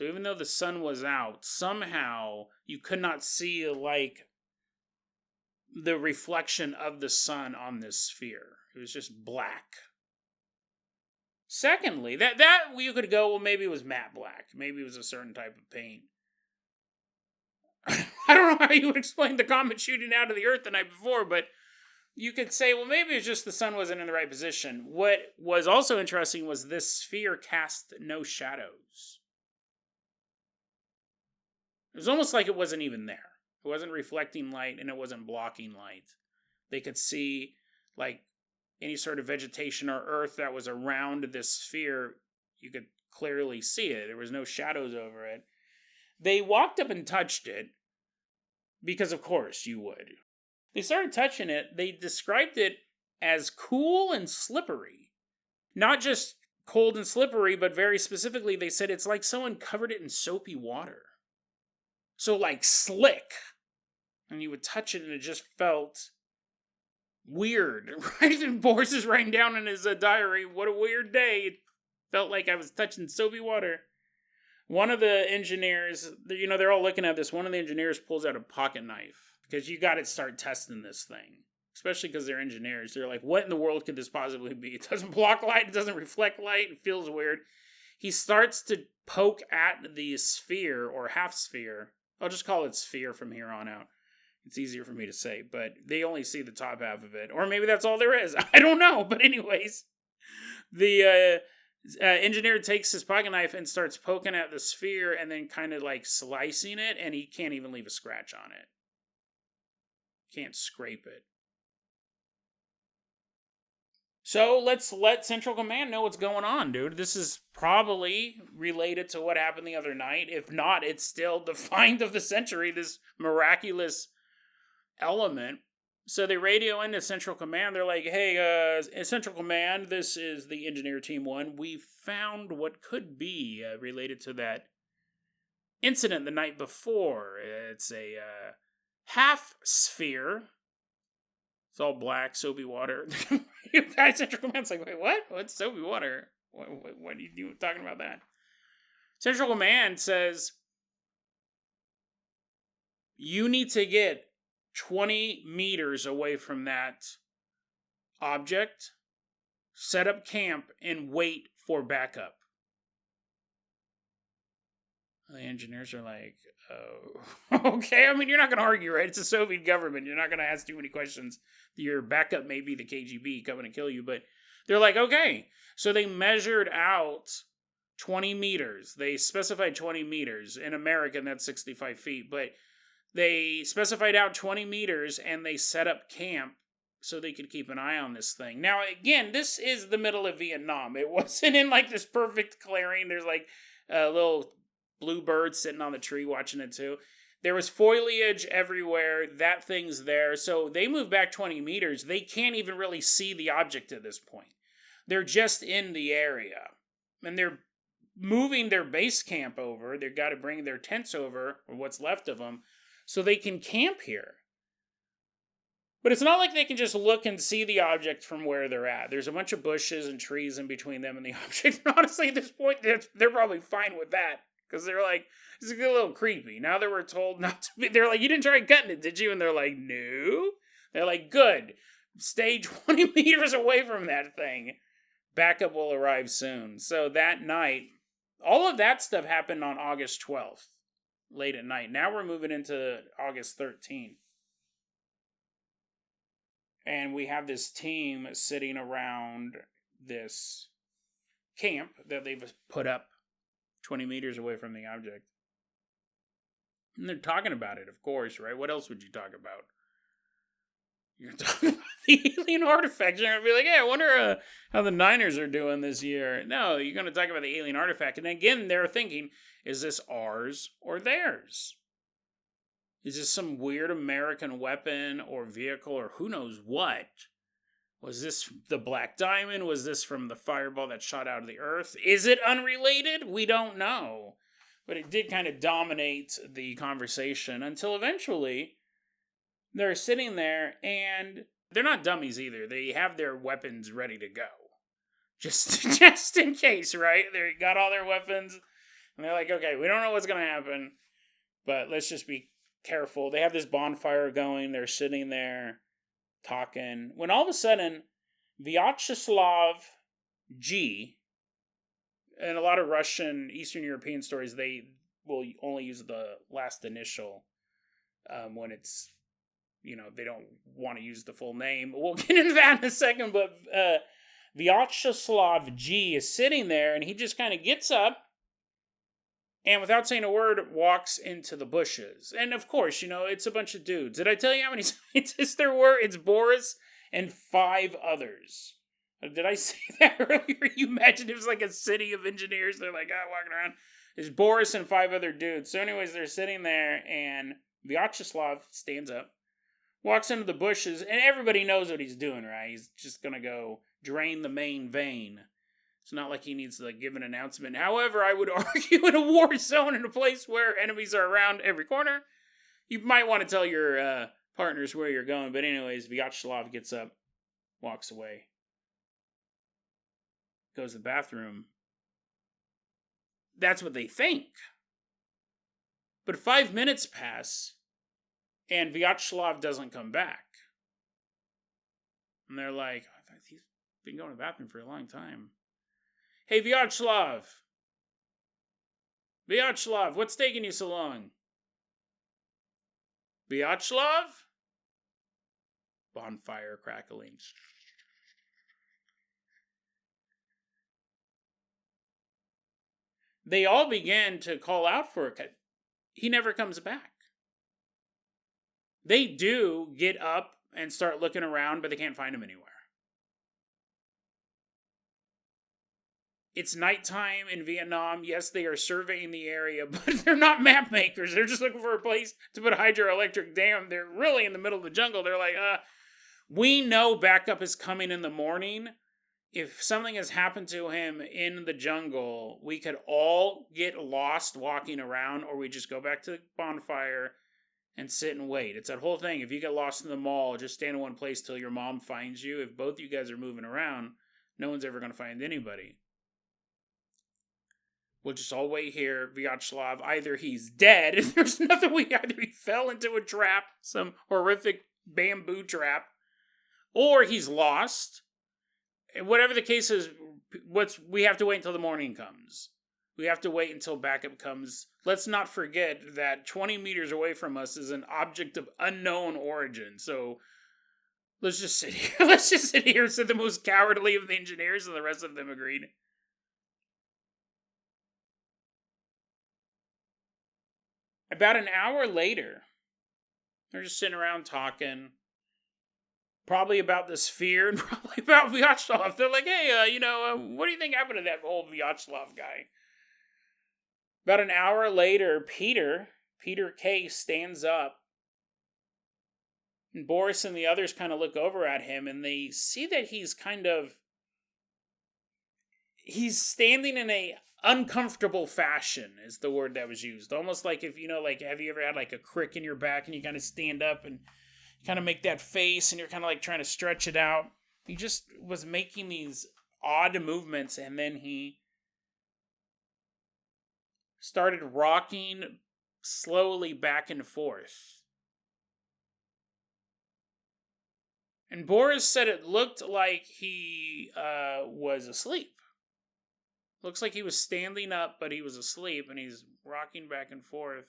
So even though the sun was out, somehow you could not see, like, the reflection of the sun on this sphere. It was just black. Secondly, that you could go, well, maybe it was matte black. Maybe it was a certain type of paint. I don't know how you would explain the comet shooting out of the Earth the night before, but you could say, well, maybe it's just the sun wasn't in the right position. What was also interesting was this sphere cast no shadows. It was almost like it wasn't even there. It wasn't reflecting light and it wasn't blocking light. They could see, like, any sort of vegetation or earth that was around this sphere. You could clearly see it. There was no shadows over it. They walked up and touched it, because of course you would. They started touching it. They described it as cool and slippery. Not just cold and slippery, but very specifically, they said it's like someone covered it in soapy water. So, like, slick. And you would touch it and it just felt weird. Right? And Boris is writing down in his diary, what a weird day. It felt like I was touching soapy water. One of the engineers, they're all looking at this. One of the engineers pulls out a pocket knife, because you got to start testing this thing. Especially because they're engineers. They're like, what in the world could this possibly be? It doesn't block light. It doesn't reflect light. It feels weird. He starts to poke at the sphere, or half sphere. I'll just call it sphere from here on out. It's easier for me to say, but they only see the top half of it. Or maybe that's all there is. I don't know. But anyways, the engineer takes his pocket knife and starts poking at the sphere and then kind of like slicing it, and he can't even leave a scratch on it. Can't scrape it. So let's let Central Command know what's going on, dude. This is probably related to what happened the other night. If not, it's still the find of the century, this miraculous element. So they radio into Central Command. They're like, hey, Central Command, this is the Engineer Team 1. We found what could be related to that incident the night before. It's a half sphere. It's all black, soapy water. You guys, Central Command's like, wait, what? What's soapy water? What are you talking about that? Central Command says, you need to get 20 meters away from that object, set up camp, and wait for backup. The engineers are like, oh, okay. I mean, you're not going to argue, right? It's a Soviet government. You're not going to ask too many questions. Your backup may be the KGB coming to kill you, but they're like, okay. So they measured out 20 meters. They specified 20 meters. In American, that's 65 feet, but they specified out 20 meters and they set up camp so they could keep an eye on this thing. Now, again, this is the middle of Vietnam. It wasn't in like this perfect clearing. There's like a little blue bird sitting on the tree watching it too. There was foliage everywhere. That thing's there. So they moved back 20 meters. They can't even really see the object at this point. They're just in the area. And they're moving their base camp over. They've got to bring their tents over, or what's left of them, so they can camp here. But it's not like they can just look and see the object from where they're at. There's a bunch of bushes and trees in between them and the object. And honestly, at this point, they're probably fine with that. Because they're like, this is a little creepy. Now that we're told not to be, they're like, you didn't try cutting it, did you? And they're like, no. They're like, good. Stay 20 meters away from that thing. Backup will arrive soon. So that night, all of that stuff happened on August 12th, late at night. Now we're moving into August 13th. And we have this team sitting around this camp that they've put up 20 meters away from the object. And they're talking about it, of course, right? What else would you talk about? You're talking about the alien artifact. You're going to be like, hey, I wonder how the Niners are doing this year. No, you're going to talk about the alien artifact. And again, they're thinking, is this ours or theirs? Is this some weird American weapon or vehicle or who knows what? Was this the Black Diamond? Was this from the fireball that shot out of the earth? Is it unrelated? We don't know. But it did kind of dominate the conversation until eventually they're sitting there and they're not dummies either. They have their weapons ready to go. Just in case, right? They got all their weapons. And they're like, okay, we don't know what's going to happen, but let's just be careful. They have this bonfire going. They're sitting there talking. When all of a sudden, Vyacheslav G, and a lot of Russian, Eastern European stories, they will only use the last initial when it's, they don't want to use the full name. We'll get into that in a second, but Vyacheslav G is sitting there, and he just kind of gets up, and without saying a word, walks into the bushes. And of course, it's a bunch of dudes. Did I tell you how many scientists there were? It's Boris and 5 others. Did I say that earlier? You imagine it was like a city of engineers. They're like, walking around. There's Boris and 5 other dudes. So anyways, they're sitting there, and Vyacheslav stands up, walks into the bushes, and everybody knows what he's doing, right? He's just going to go drain the main vein. It's not like he needs to give an announcement. However, I would argue in a war zone, in a place where enemies are around every corner, you might want to tell your partners where you're going. But anyways, Vyacheslav gets up, walks away, goes to the bathroom. That's what they think. But 5 minutes pass, and Vyacheslav doesn't come back. And they're like, he's been going to the bathroom for a long time. Hey, Vyacheslav! Vyacheslav, what's taking you so long? Vyacheslav? Bonfire crackling. They all began to call out for it. He never comes back. They do get up and start looking around, but they can't find him anywhere. It's nighttime in Vietnam. Yes, they are surveying the area, but they're not map makers. They're just looking for a place to put a hydroelectric dam. They're really in the middle of the jungle. They're like, we know backup is coming in the morning. If something has happened to him in the jungle, we could all get lost walking around, or we just go back to the bonfire and sit and wait. It's that whole thing. If you get lost in the mall, just stand in one place till your mom finds you. If both you guys are moving around, no one's ever going to find anybody. We'll just all wait here. Vyacheslav, either he's dead, and there's nothing either he fell into a trap, some horrific bamboo trap, or he's lost. And whatever the case is, we have to wait until the morning comes. We have to wait until backup comes. Let's not forget that 20 meters away from us is an object of unknown origin. So let's just sit here. Let's just sit here, said the most cowardly of the engineers, and the rest of them agreed. About an hour later, they're just sitting around talking, probably about the sphere and probably about Vyacheslav. They're like, hey, what do you think happened to that old Vyacheslav guy? About an hour later, Peter K. stands up, and Boris and the others kind of look over at him, and they see that he's standing in a uncomfortable fashion is the word that was used. Almost like if, have you ever had a crick in your back and you kind of stand up and kind of make that face and you're kind of trying to stretch it out? He just was making these odd movements, and then he started rocking slowly back and forth. And Boris said it looked like he was asleep. Looks like he was standing up, but he was asleep, and he's rocking back and forth,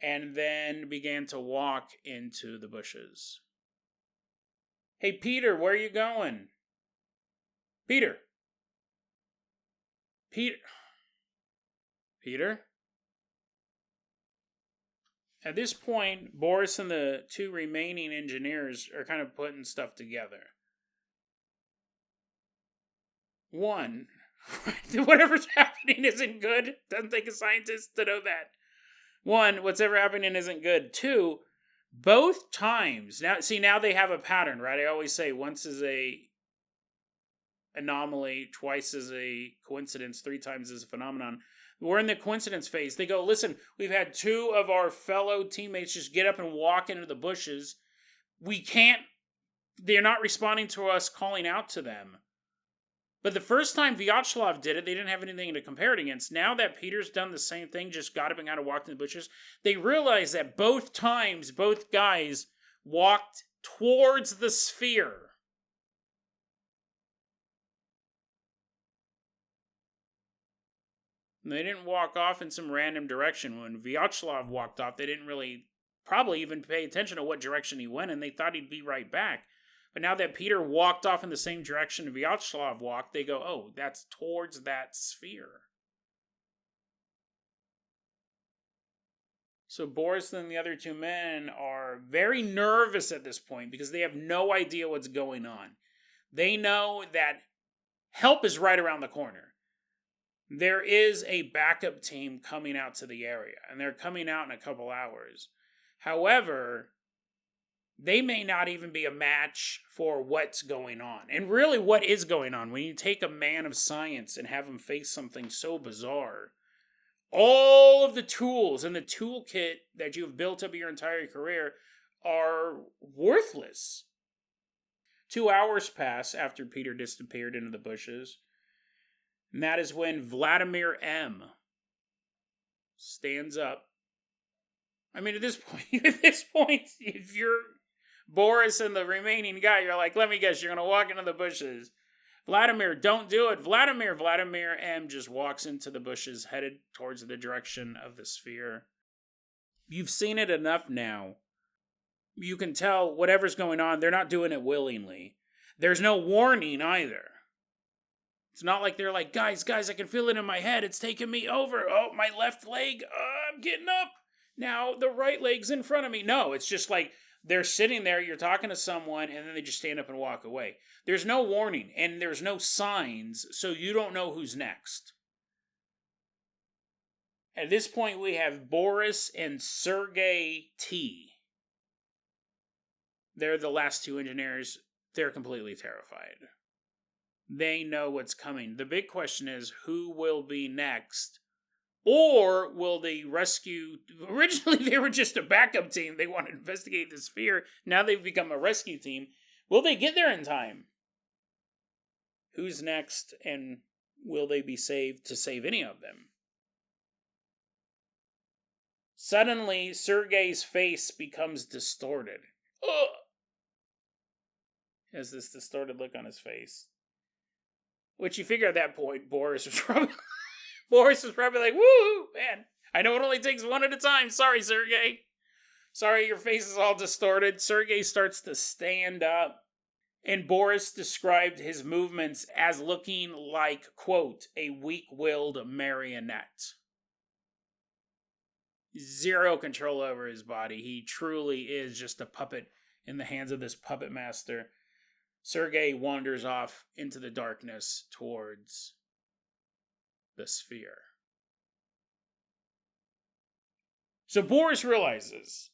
and then began to walk into the bushes. Hey, Peter, where are you going? Peter? At this point, Boris and the 2 remaining engineers are kind of putting stuff together. 1, whatever's happening isn't good. Doesn't take a scientist to know that. 1, what's ever happening isn't good. 2, both times. Now they have a pattern, right? I always say once is a anomaly, twice is a coincidence, 3 times is a phenomenon. We're in the coincidence phase. They go, listen, we've had 2 of our fellow teammates just get up and walk into the bushes. They're not responding to us calling out to them. But the first time Vyacheslav did it, they didn't have anything to compare it against. Now that Peter's done the same thing, just got up and kind of walked in the bushes, they realize that both times, both guys walked towards the sphere. And they didn't walk off in some random direction. When Vyacheslav walked off, they didn't really probably even pay attention to what direction he went, and they thought he'd be right back. But now that Peter walked off in the same direction Vyacheslav walked, they go, oh, that's towards that sphere. So Boris and the other two men are very nervous at this point because they have no idea what's going on. They know that help is right around the corner. There is a backup team coming out to the area, and they're coming out in a couple hours. However, they may not even be a match for what's going on. And really, what is going on? When you take a man of science and have him face something so bizarre, all of the tools in the toolkit that you've built up your entire career are worthless. 2 hours pass after Peter disappeared into the bushes. And that is when Vladimir M. stands up. I mean, at this point, if you're Boris and the remaining guy, you're like, let me guess, you're going to walk into the bushes. Vladimir, don't do it. Vladimir M just walks into the bushes, headed towards the direction of the sphere. You've seen it enough now. You can tell whatever's going on, they're not doing it willingly. There's no warning either. It's not like they're like, guys, I can feel it in my head. It's taking me over. Oh, my left leg, I'm getting up. Now the right leg's in front of me. No, it's just like, they're sitting there, you're talking to someone, and then they just stand up and walk away. There's no warning, and there's no signs, so you don't know who's next. At this point, we have Boris and Sergei T. They're the last two engineers. They're completely terrified. They know what's coming. The big question is, who will be next? Or will they rescue... Originally, they were just a backup team. They wanted to investigate the sphere. Now they've become a rescue team. Will they get there in time? Who's next, and will they be saved to save any of them? Suddenly, Sergei's face becomes distorted. Ugh! He has this distorted look on his face. Which you figure at that point, Boris was probably like, woo, man. I know it only takes one at a time. Sorry, Sergei. Sorry, your face is all distorted. Sergei starts to stand up. And Boris described his movements as looking like, quote, a weak-willed marionette. Zero control over his body. He truly is just a puppet in the hands of this puppet master. Sergei wanders off into the darkness towards the sphere. So Boris realizes,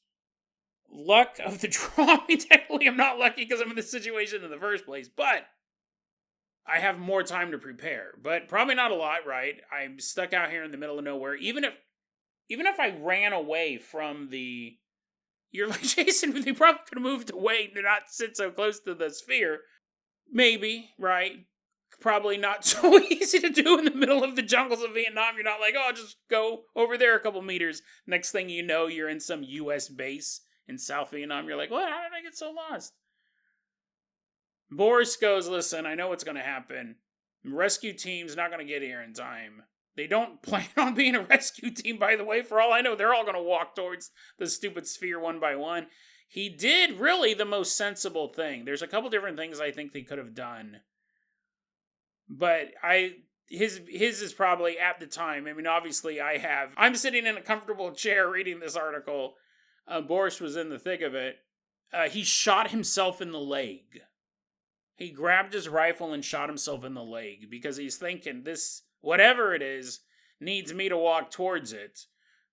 luck of the draw. Technically, I'm not lucky because I'm in this situation in the first place, but I have more time to prepare. But probably not a lot, right? I'm stuck out here in the middle of nowhere. Even if I ran away from the... You're like, Jason, they probably could have moved away to not sit so close to the sphere. Maybe, right? Probably not so easy to do in the middle of the jungles of Vietnam. You're not like, oh, just go over there a couple meters. Next thing you know, you're in some U.S. base in South Vietnam. You're like, what? How did I get so lost? Boris goes, listen, I know what's going to happen. The rescue team's not going to get here in time. They don't plan on being a rescue team, by the way. For all I know, they're all going to walk towards the stupid sphere one by one. He did really the most sensible thing. There's a couple different things I think they could have done. But his is probably at the time. I mean, obviously I'm sitting in a comfortable chair reading this article. Boris was in the thick of it. He shot himself in the leg. He grabbed his rifle and shot himself in the leg because he's thinking this, whatever it is, needs me to walk towards it.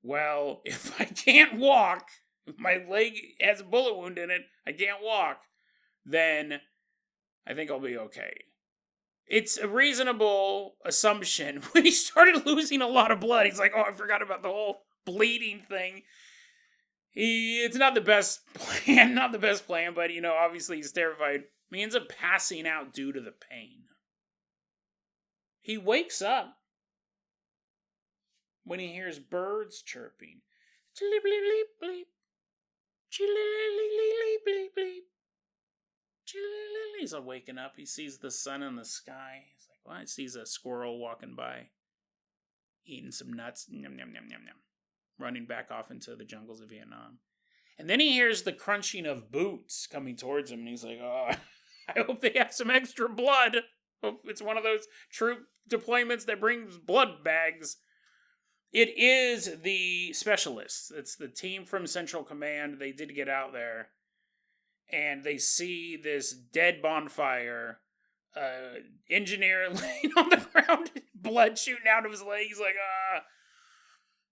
Well, if I can't walk, if my leg has a bullet wound in it, I can't walk, then I think I'll be okay. It's a reasonable assumption. When he started losing a lot of blood, he's like, oh, I forgot about the whole bleeding thing. It's not the best plan, but, obviously he's terrified. He ends up passing out due to the pain. He wakes up when he hears birds chirping. Bleep, bleep, bleep, bleep. He's waking up. He sees the sun in the sky. He's like, well, he sees a squirrel walking by, eating some nuts, nom, nom, nom, nom, nom, running back off into the jungles of Vietnam. And then he hears the crunching of boots coming towards him, and he's like, oh, I hope they have some extra blood. Hope it's one of those troop deployments that brings blood bags. It is the specialists. It's the team from Central Command. They did get out there. And they see this dead bonfire, engineer laying on the ground, blood shooting out of his leg. He's like, ah.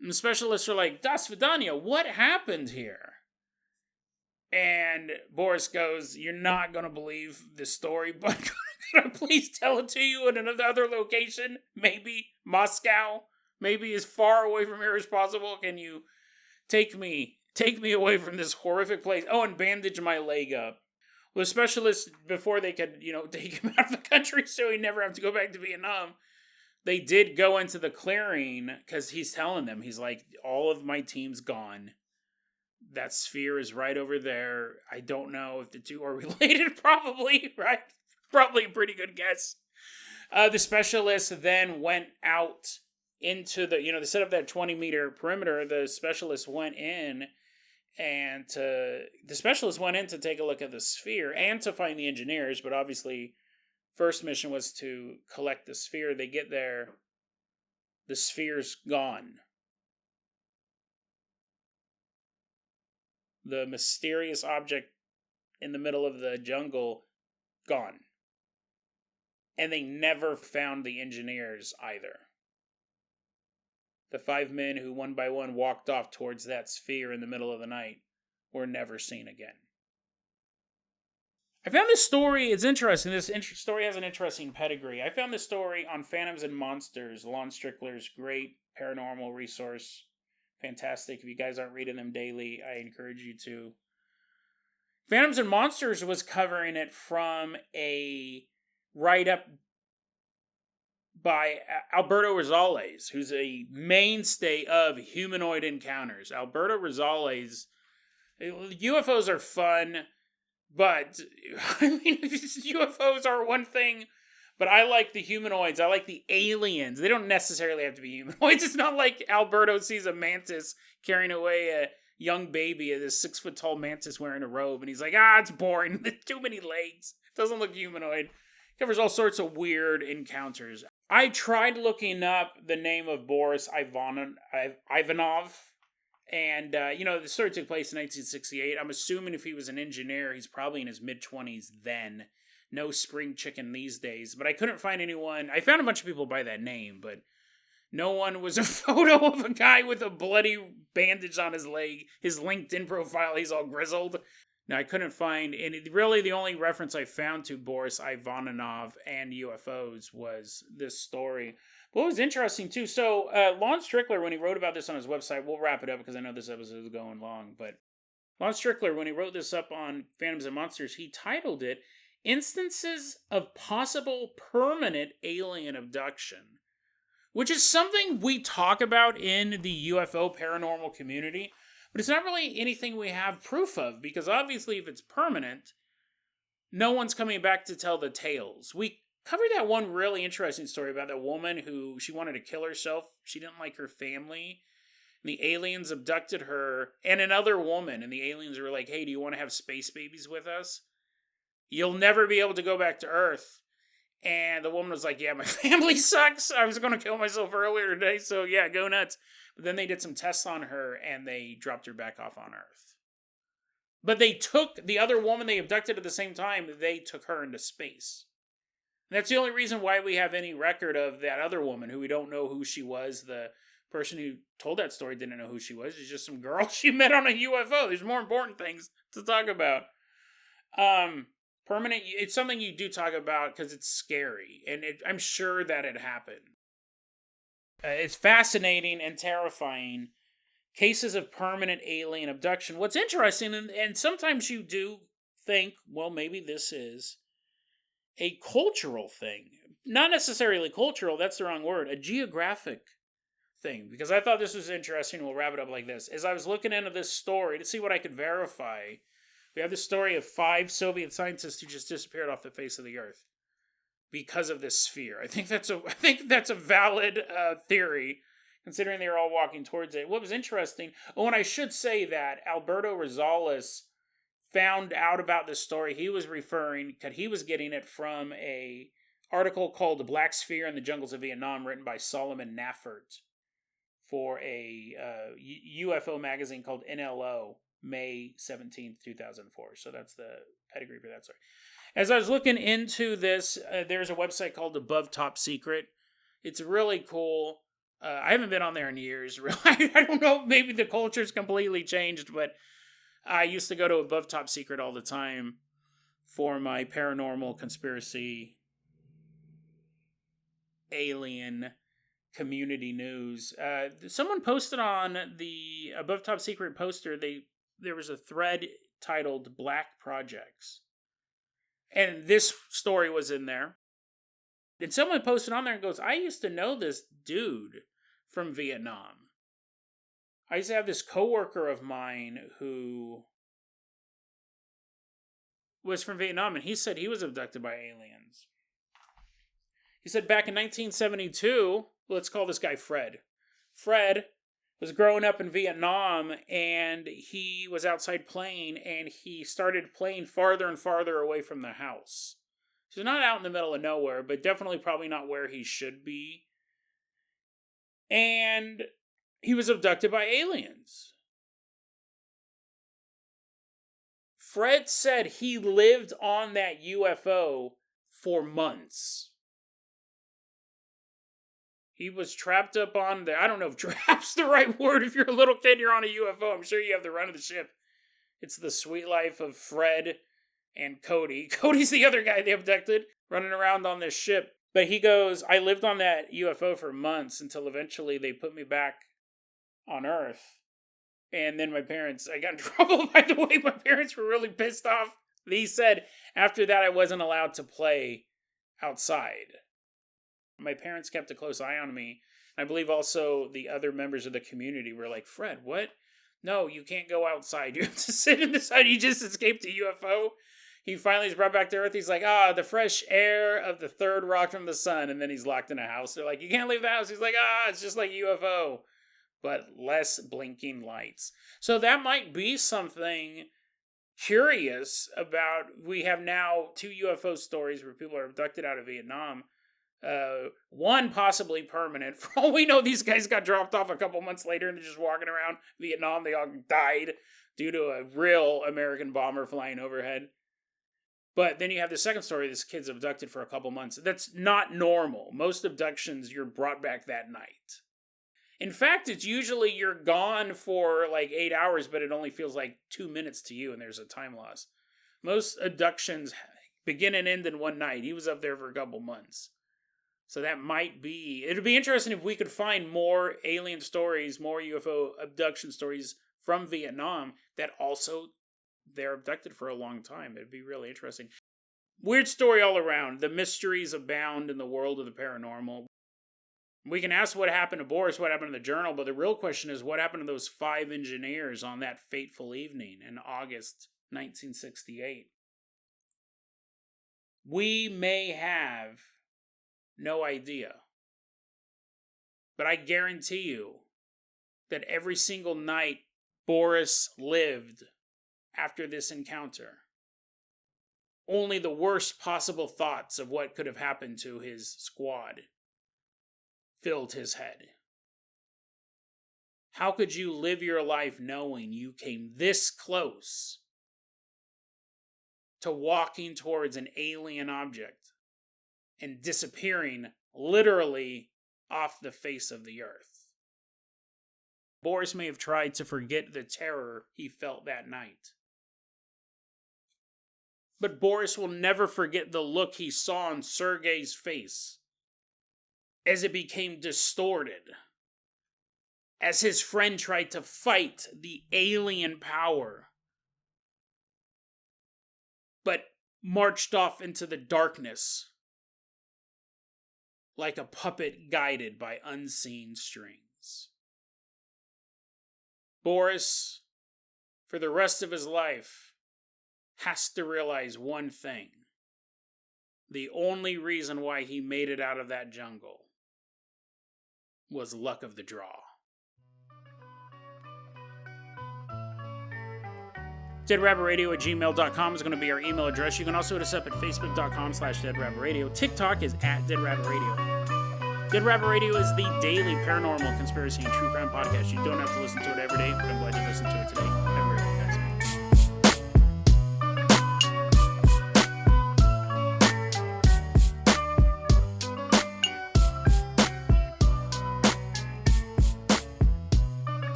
And the specialists are like, Das Vidania, what happened here? And Boris goes, you're not going to believe this story, but can I please tell it to you in another location? Maybe Moscow? Maybe as far away from here as possible? Can you take me away from this horrific place? Oh, and bandage my leg up. Well, the specialists, before they could, take him out of the country so he'd never have to go back to Vietnam, they did go into the clearing, because he's telling them, he's like, all of my team's gone. That sphere is right over there. I don't know if the two are related, probably, right? Probably a pretty good guess. The specialists then went out into the, they set up that 20-meter perimeter. The specialists went in to take a look at the sphere and to find the engineers, but obviously first mission was to collect the sphere. They get there, the sphere's gone. The mysterious object in the middle of the jungle, gone. And they never found the engineers either. The 5 men who one by one walked off towards that sphere in the middle of the night were never seen again. I found this story, it's interesting. This story has an interesting pedigree. I found this story on Phantoms and Monsters, Lon Strickler's great paranormal resource. Fantastic. If you guys aren't reading them daily, I encourage you to. Phantoms and Monsters was covering it from a write-up by Alberto Rosales, who's a mainstay of humanoid encounters. Alberto Rosales, UFOs are fun, but I mean, UFOs are one thing, but I like the humanoids. I like the aliens. They don't necessarily have to be humanoids. It's not like Alberto sees a mantis carrying away a young baby, a 6-foot-tall mantis wearing a robe, and he's like, it's boring. There's too many legs. It doesn't look humanoid. Covers all sorts of weird encounters. I tried looking up the name of Boris Ivanov, and, the story took place in 1968. I'm assuming if he was an engineer, he's probably in his mid-20s then. No spring chicken these days, but I couldn't find anyone. I found a bunch of people by that name, but no one was a photo of a guy with a bloody bandage on his leg. His LinkedIn profile, he's all grizzled. Now, I couldn't find any. Really, the only reference I found to Boris Ivanov and UFOs was this story. What was interesting, too, so Lon Strickler, when he wrote about this on his website, we'll wrap it up because I know this episode is going long, but Lon Strickler, when he wrote this up on Phantoms and Monsters, he titled it Instances of Possible Permanent Alien Abduction, which is something we talk about in the UFO paranormal community, but it's not really anything we have proof of, because obviously if it's permanent, no one's coming back to tell the tales. We covered that one really interesting story about that woman who, she wanted to kill herself. She didn't like her family. And the aliens abducted her and another woman, and the aliens were like, hey, do you want to have space babies with us? You'll never be able to go back to Earth. And the woman was like, yeah, my family sucks. I was going to kill myself earlier today, so yeah, go nuts. But then they did some tests on her, and they dropped her back off on Earth. But they took the other woman they abducted at the same time, they took her into space. And that's the only reason why we have any record of that other woman, who we don't know who she was. The person who told that story didn't know who she was. She's just some girl she met on a UFO. There's more important things to talk about. Permanent, it's something you do talk about because it's scary, and I'm sure that it happened. It's fascinating and terrifying. Cases of permanent alien abduction. What's interesting, and sometimes you do think, well, maybe this is a cultural thing. not necessarily cultural, that's the wrong word, a geographic thing, because I thought this was interesting. We'll wrap it up like this. As I was looking into this story to see what I could verify, we have the story of 5 Soviet scientists who just disappeared off the face of the earth because of this sphere. I think that's a valid theory, considering they were all walking towards it. What was interesting, and I should say that Alberto Rosales found out about this story. He was getting it from a article called "The Black Sphere in the Jungles of Vietnam," written by Solomon Naffert for a UFO magazine called NLO, May 17th, 2004. So that's the pedigree for that story. As I was looking into this, there's a website called Above Top Secret. It's really cool. I haven't been on there in years. Really. I don't know, maybe the culture's completely changed, but I used to go to Above Top Secret all the time for my paranormal, conspiracy, alien community news. Someone posted on the Above Top Secret poster, there was a thread titled Black Projects. And this story was in there. And someone posted on there and goes, I used to know this dude from Vietnam. I used to have this coworker of mine who was from Vietnam, and he said he was abducted by aliens. He said back in 1972, let's call this guy Fred. Fred was growing up in Vietnam, and he was outside playing, and he started playing farther and farther away from the house. So not out in the middle of nowhere, but definitely probably not where he should be. And he was abducted by aliens. Fred said he lived on that UFO for months. He was trapped up on I don't know if trap's the right word. If you're a little kid, you're on a UFO. I'm sure you have the run of the ship. It's the sweet life of Fred and Cody. Cody's the other guy they abducted, running around on this ship. But he goes, I lived on that UFO for months until eventually they put me back on Earth. And then my parents, I got in trouble, by the way. My parents were really pissed off. He said, after that, I wasn't allowed to play outside. My parents kept a close eye on me. I believe also the other members of the community were like, Fred, what? No, you can't go outside. You have to sit in the side. You just escaped a UFO. He finally is brought back to Earth. He's like, the fresh air of the third rock from the sun. And then he's locked in a house. They're like, you can't leave the house. He's like, it's just like UFO, but less blinking lights. So that might be something curious about. We have now 2 UFO stories where people are abducted out of Vietnam. One possibly permanent. For all we know, these guys got dropped off a couple months later and they're just walking around Vietnam. They all died due to a real American bomber flying overhead. But then you have the second story, this kid's abducted for a couple months. That's not normal. Most abductions, you're brought back that night. In fact, it's usually you're gone for like 8 hours, but it only feels like 2 minutes to you and there's a time loss. Most abductions begin and end in one night. He was up there for a couple months. So that might be... It'd be interesting if we could find more alien stories, more UFO abduction stories from Vietnam that also they're abducted for a long time. It'd be really interesting. Weird story all around. The mysteries abound in the world of the paranormal. We can ask what happened to Boris, what happened to the journal, but the real question is what happened to those 5 engineers on that fateful evening in August 1968? We may have no idea. But I guarantee you that every single night Boris lived after this encounter, only the worst possible thoughts of what could have happened to his squad filled his head. How could you live your life knowing you came this close to walking towards an alien object and disappearing literally off the face of the earth? Boris may have tried to forget the terror he felt that night. But Boris will never forget the look he saw on Sergei's face as it became distorted, as his friend tried to fight the alien power, but marched off into the darkness like a puppet guided by unseen strings. Boris, for the rest of his life, has to realize one thing. The only reason why he made it out of that jungle was luck of the draw. DeadRabbitRadio@gmail.com is going to be our email address. You can also hit us up at Facebook.com/DeadRabbitRadio. TikTok is @DeadRabbitRadio. Dead Rabbit Radio is the daily paranormal, conspiracy, and true crime podcast. You don't have to listen to it every day, but I'm glad you listened to it today.